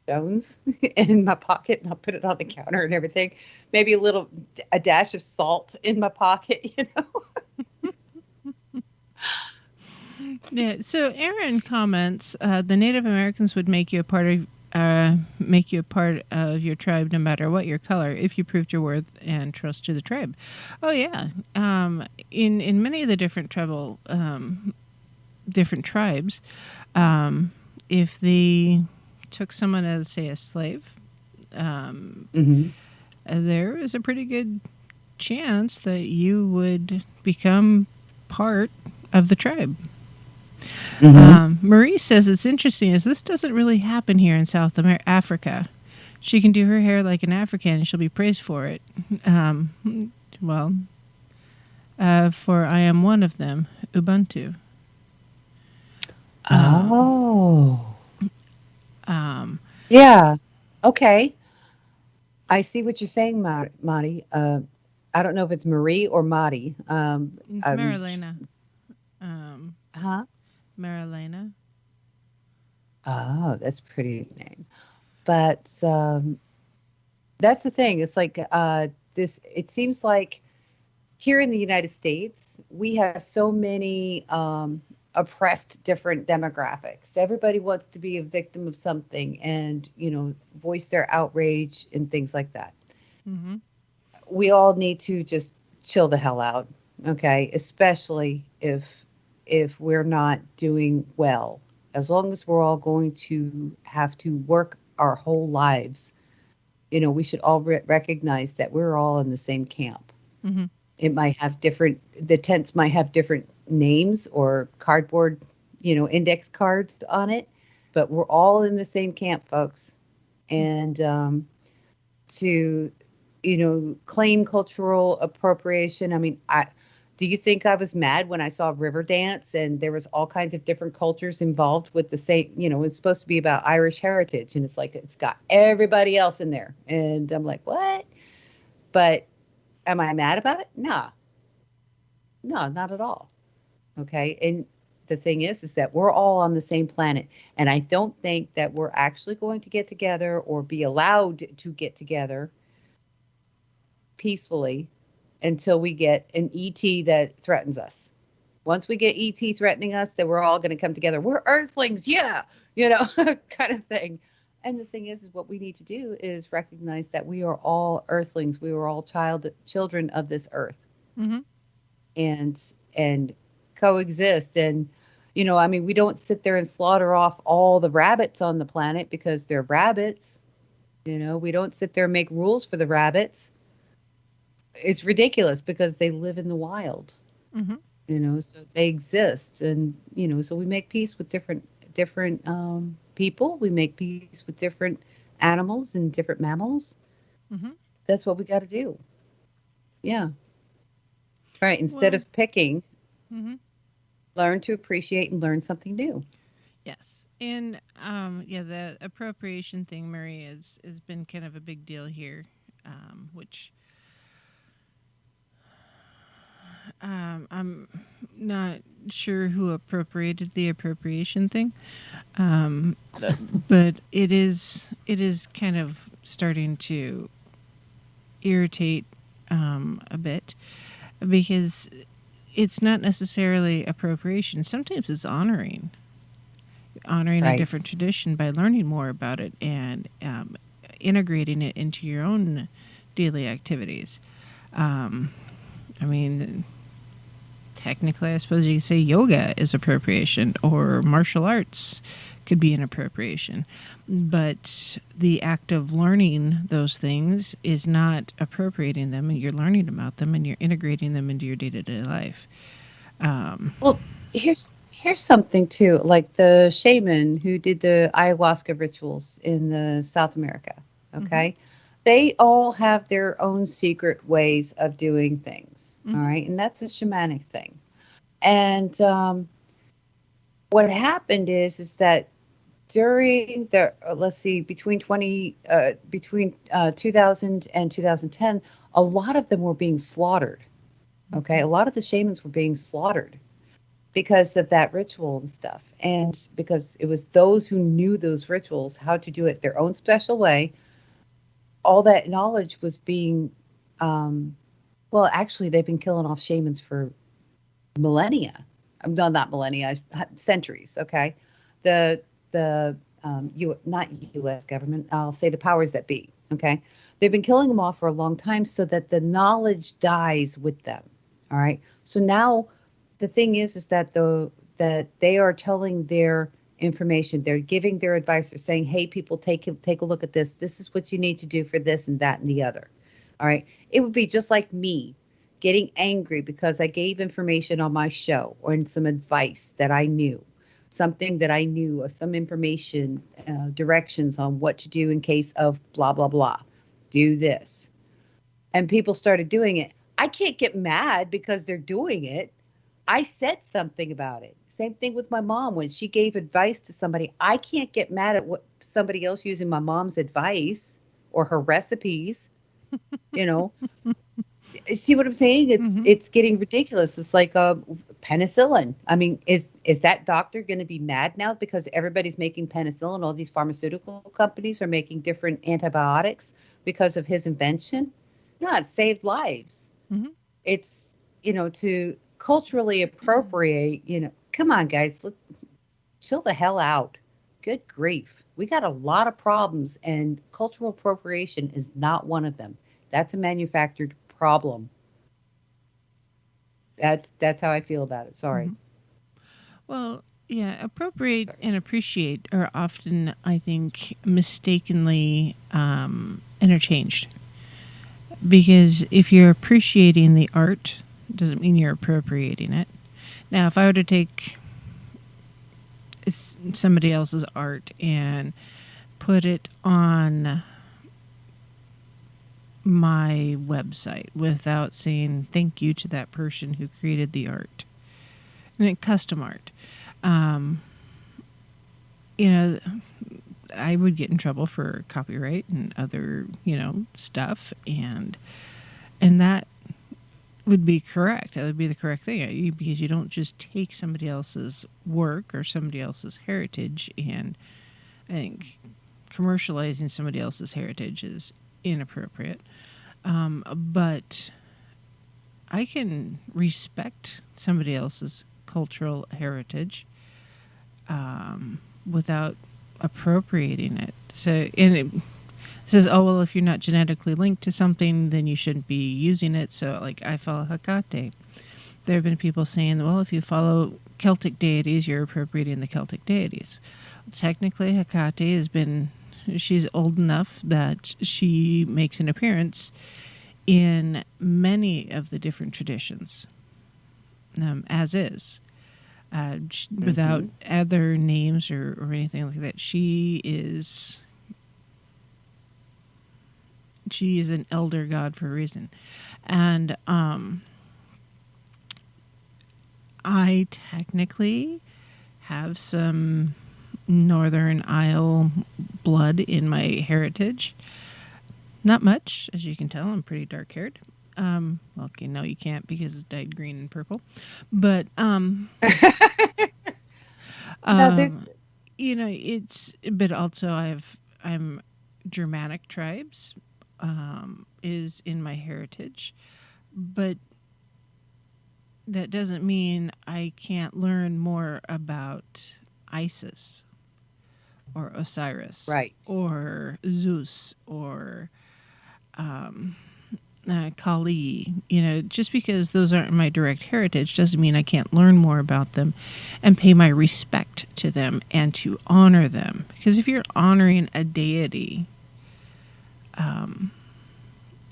stones in my pocket, and I'll put it on the counter and everything. Maybe a dash of salt in my pocket, Yeah. So Aaron comments, the Native Americans would make you a part of your tribe, no matter what your color, if you proved your worth and trust to the tribe. Oh yeah. In many of the different different tribes, if they took someone as, say, a slave, there is a pretty good chance that you would become part of the tribe. Marie says it's interesting as this doesn't really happen here in South Africa. She can do her hair like an African and she'll be praised for it. For I am one of them, Ubuntu. Yeah. Okay. I see what you're saying, Marty. I don't know if it's Marie or Marty. It's Marilena. Marilena. Oh, that's a pretty name. But that's the thing. It's like this. It seems like here in the United States, we have so many oppressed different demographics. Everybody wants to be a victim of something and, voice their outrage and things like that. Mm-hmm. We all need to just chill the hell out, okay? Especially if we're not doing well. As long as we're all going to have to work our whole lives, we should all recognize that we're all in the same camp. Mm-hmm. It might have the tents might have different names or cardboard, index cards on it, but we're all in the same camp, folks. And to, claim cultural appropriation. I mean, do you think I was mad when I saw Riverdance and there was all kinds of different cultures involved with the same, it's supposed to be about Irish heritage and it's like, it's got everybody else in there. And I'm like, what? But am I mad about it? No, not at all. Okay. And the thing is that we're all on the same planet. And I don't think that we're actually going to get together or be allowed to get together peacefully until we get an ET that threatens us. Once we get ET threatening us, then we're all going to come together. We're Earthlings, yeah, kind of thing. And the thing is what we need to do is recognize that we are all Earthlings. We are all children of this earth, Mm-hmm. and coexist. And we don't sit there and slaughter off all the rabbits on the planet because they're rabbits. We don't sit there and make rules for the rabbits. It's ridiculous because they live in the wild, Mm-hmm. so they exist. And, so we make peace with different people. We make peace with different animals and different mammals. Mm-hmm. That's what we got to do. Yeah. Right. Instead Well, of picking, mm-hmm. learn to appreciate and learn something new. Yes. And yeah, the appropriation thing, Murray, has been kind of a big deal here, which I'm not sure who appropriated the appropriation thing, but it is kind of starting to irritate a bit because it's not necessarily appropriation. Sometimes it's honoring a Right. different tradition by learning more about it and integrating it into your own daily activities. I mean, technically, I suppose you could say yoga is appropriation or martial arts could be an appropriation. But the act of learning those things is not appropriating them. You're learning about them and you're integrating them into your day to day life. Well, here's something too, like the shaman who did the ayahuasca rituals in the South America. Okay. Mm-hmm. They all have their own secret ways of doing things. All Mm-hmm. right. And that's a shamanic thing. And what happened is that during the let's see between 2000 and 2010, a lot of them were being slaughtered. Okay, a lot of the shamans were being slaughtered because of that ritual and stuff, and because it was those who knew those rituals, how to do it their own special way. All that knowledge was being well, actually they've been killing off shamans for millennia. No, not millennia, centuries. Okay, the not U.S. government. I'll say the powers that be. Okay, they've been killing them off for a long time so that the knowledge dies with them. All right. So now the thing is that that they are telling their information. They're giving their advice. They're saying, "Hey, people, take a look at this. This is what you need to do for this and that and the other." All right. It would be just like me getting angry because I gave information on my show or some advice that I knew, something that I knew, or some information, directions on what to do in case of blah, blah, blah. Do this. And people started doing it. I can't get mad because they're doing it. I said something about it. Same thing with my mom when she gave advice to somebody. I can't get mad at what somebody else using my mom's advice or her recipes. You know, See what I'm saying? It's getting ridiculous. It's like penicillin. I mean, is that doctor going to be mad now because everybody's making penicillin? All these pharmaceutical companies are making different antibiotics because of his invention. No, it saved lives. It's, to culturally appropriate, come on, guys, chill the hell out. Good grief. We got a lot of problems, and cultural appropriation is not one of them. That's a manufactured problem. That's how I feel about it. Sorry. Well, yeah, appropriate and appreciate are often, I think, mistakenly interchanged. Because if you're appreciating the art, doesn't mean you're appropriating it. Now, if I were to take somebody else's art and put it on my website without saying thank you to that person who created the art, and custom art, I would get in trouble for copyright and other, stuff, and that would be correct. That would be the correct thing, because you don't just take somebody else's work or somebody else's heritage, and I think commercializing somebody else's heritage is inappropriate. But I can respect somebody else's cultural heritage without appropriating it. So, and it says, oh, well, if you're not genetically linked to something, then you shouldn't be using it. So, like, I follow Hecate. There have been people saying, well, if you follow Celtic deities, you're appropriating the Celtic deities. Technically, Hecate she's old enough that she makes an appearance in many of the different traditions, as is. Without other names or anything like that. She is an elder god for a reason. And I technically have some Northern Isle blood in my heritage. Not much, as you can tell. I'm pretty dark-haired. Okay, no, you can't because it's dyed green and purple. But but also I'm Germanic tribes is in my heritage, but that doesn't mean I can't learn more about Isis or Osiris, Right, or Zeus, or Kali. Just because those aren't my direct heritage doesn't mean I can't learn more about them and pay my respect to them and to honor them. Because if you're honoring a deity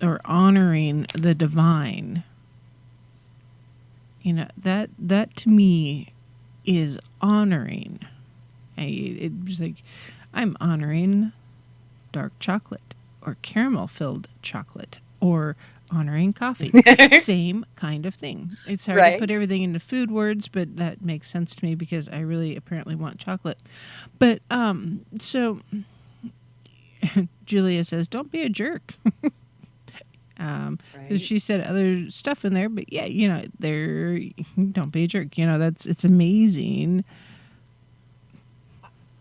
or honoring the divine, that to me is honoring. It's like I'm honoring dark chocolate or caramel-filled chocolate, or honoring coffee. Same kind of thing. It's hard to put everything into food words, but that makes sense to me because I really apparently want chocolate. But so Julia says, "Don't be a jerk." She said other stuff in there, but yeah, don't be a jerk. It's amazing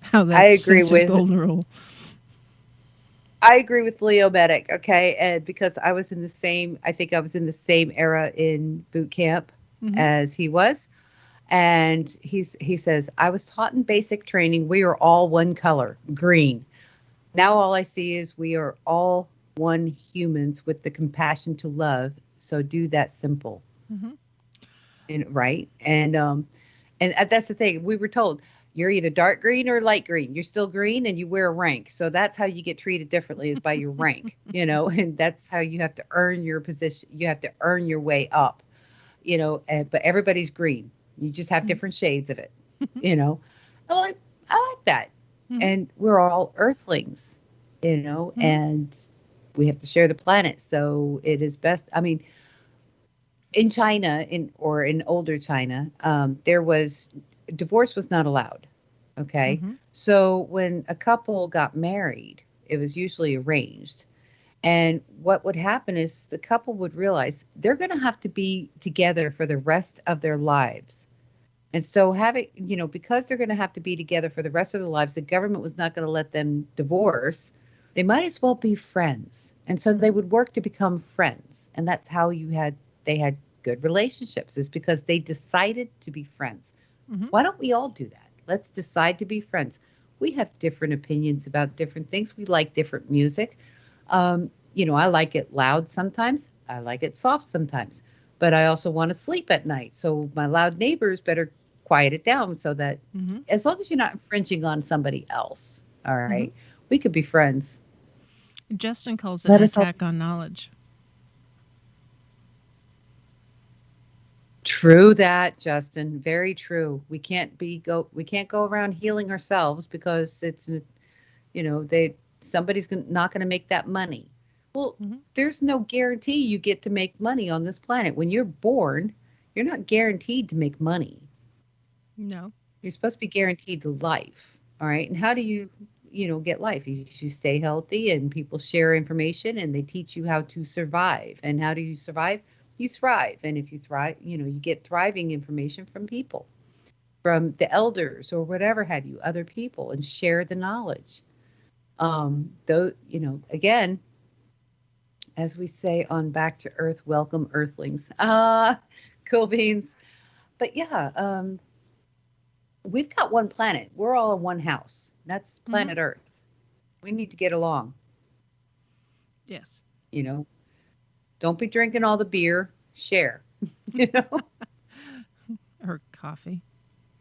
how that's such a golden rule. I agree with Leo Medic, okay? And because I was in the same era in boot camp as he was. And he says, I was taught in basic training, we are all one color, green. Now all I see is we are all one humans with the compassion to love. So do that simple. And right. And that's the thing. We were told, you're either dark green or light green. You're still green and you wear a rank. So that's how you get treated differently, is by your rank, and that's how you have to earn your position. You have to earn your way up, but everybody's green. You just have different shades of it, I like that. And we're all earthlings, and we have to share the planet. So it is best. I mean, in China, in older China, divorce was not allowed. Okay. So when a couple got married, it was usually arranged. And what would happen is the couple would realize they're going to have to be together for the rest of their lives. And so having, because they're going to have to be together for the rest of their lives, the government was not going to let them divorce. They might as well be friends. And so they would work to become friends. And that's how they had good relationships, is because they decided to be friends. Mm-hmm. Why don't we all do that? Let's decide to be friends. We have different opinions about different things. We like different music. I like it loud sometimes. I like it soft sometimes. But I also want to sleep at night. So my loud neighbors better quiet it down, so that as long as you're not infringing on somebody else, all right, we could be friends. Justin calls it an attack on knowledge. True that, Justin. Very true. We can't go around healing ourselves because it's, somebody's not going to make that money. Well, there's no guarantee you get to make money on this planet. When you're born, you're not guaranteed to make money. No. You're supposed to be guaranteed to life. All right. And how do you, get life? You stay healthy, and people share information, and they teach you how to survive. And how do you survive? You thrive. And if you thrive, you get thriving information from people, from the elders or whatever have you, other people, and share the knowledge. Again, as we say on Back to Earth, welcome Earthlings. Cool beans. But yeah, we've got one planet. We're all in one house. That's planet Earth. We need to get along. Yes. Don't be drinking all the beer. Share. Or coffee.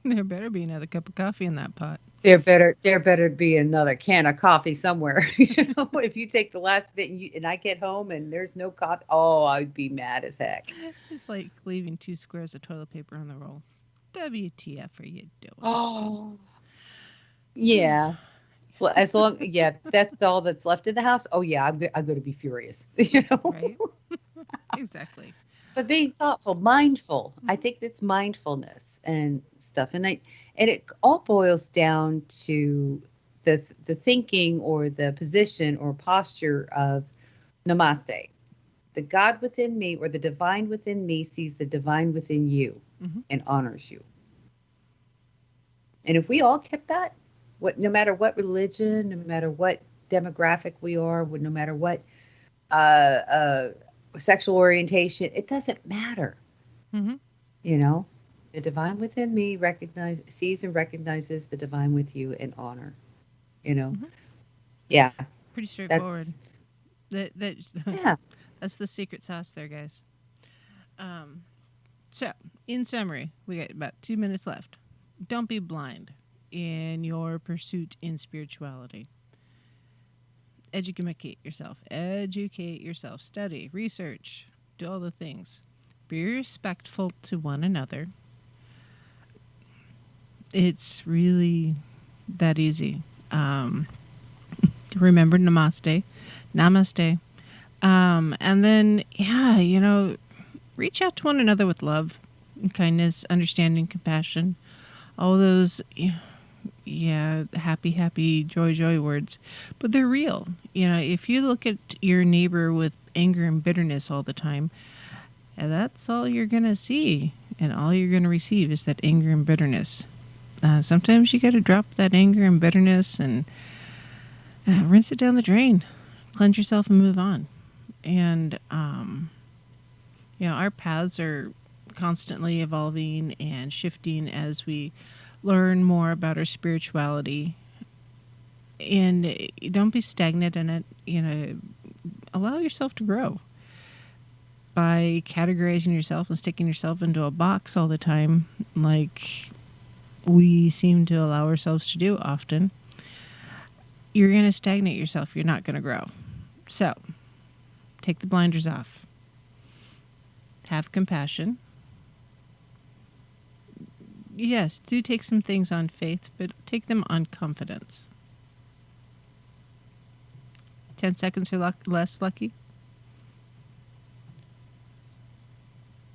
There better be another cup of coffee in that pot. There better be another can of coffee somewhere. If you take the last bit and I get home and there's no coffee, I'd be mad as heck. It's like leaving 2 squares of toilet paper on the roll. WTF are you doing? Oh, yeah. Well, that's all that's left in the house. Oh yeah, I'm going to be furious. Right? Exactly. But being thoughtful, mindful, I think it's mindfulness and stuff. And it all boils down to the thinking or the position or posture of namaste. The God within me, or the divine within me, sees the divine within you and honors you. And if we all kept that, no matter what religion, no matter what demographic we are, no matter what sexual orientation, it doesn't matter. The divine within me sees and recognizes the divine with you and honor. Yeah, pretty straightforward. Yeah, that's the secret sauce there, guys. So in summary, we got about 2 minutes left. Don't be blind in your pursuit in spirituality. Educate yourself, study, research, do all the things. Be respectful to one another. It's really that easy. Remember namaste. And then, reach out to one another with love and kindness, understanding, compassion, all those, happy, joy words. But they're real. If you look at your neighbor with anger and bitterness all the time, that's all you're going to see. And all you're going to receive is that anger and bitterness. Sometimes you got to drop that anger and bitterness and rinse it down the drain. Cleanse yourself and move on. And, our paths are constantly evolving and shifting as we learn more about our spirituality. And don't be stagnant in it. Allow yourself to grow. By categorizing yourself and sticking yourself into a box all the time, like we seem to allow ourselves to do often, you're going to stagnate yourself. You're not going to grow. So, take the blinders off. Have compassion. Yes, do take some things on faith, but take them on confidence. 10 seconds or less, Lucky?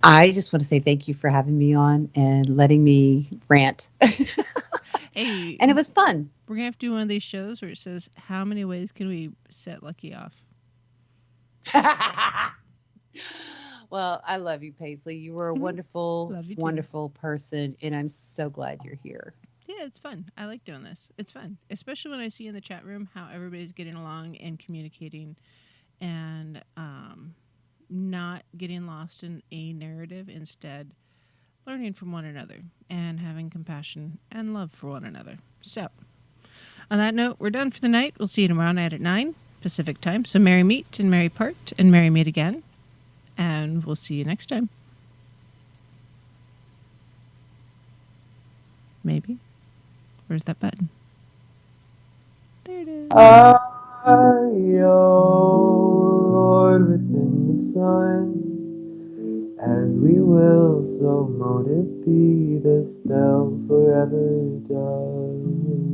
I just want to say thank you for having me on and letting me rant. Hey, and it was fun. We're going to have to do one of these shows where it says, how many ways can we set Lucky off? Well, I love you, Paisley. You were a Mhm. wonderful, Love you too. wonderful person, and I'm so glad you're here. Yeah, it's fun. I like doing this. It's fun, especially when I see in the chat room how everybody's getting along and communicating and not getting lost in a narrative, instead learning from one another and having compassion and love for one another. So, on that note, we're done for the night. We'll see you tomorrow night at 9 Pacific time. So, merry meet and merry part and merry meet again. And we'll see you next time. Maybe. Where's that button? There it is. I, O Lord, within the sun, as we will, so mote it be, the spell forever done.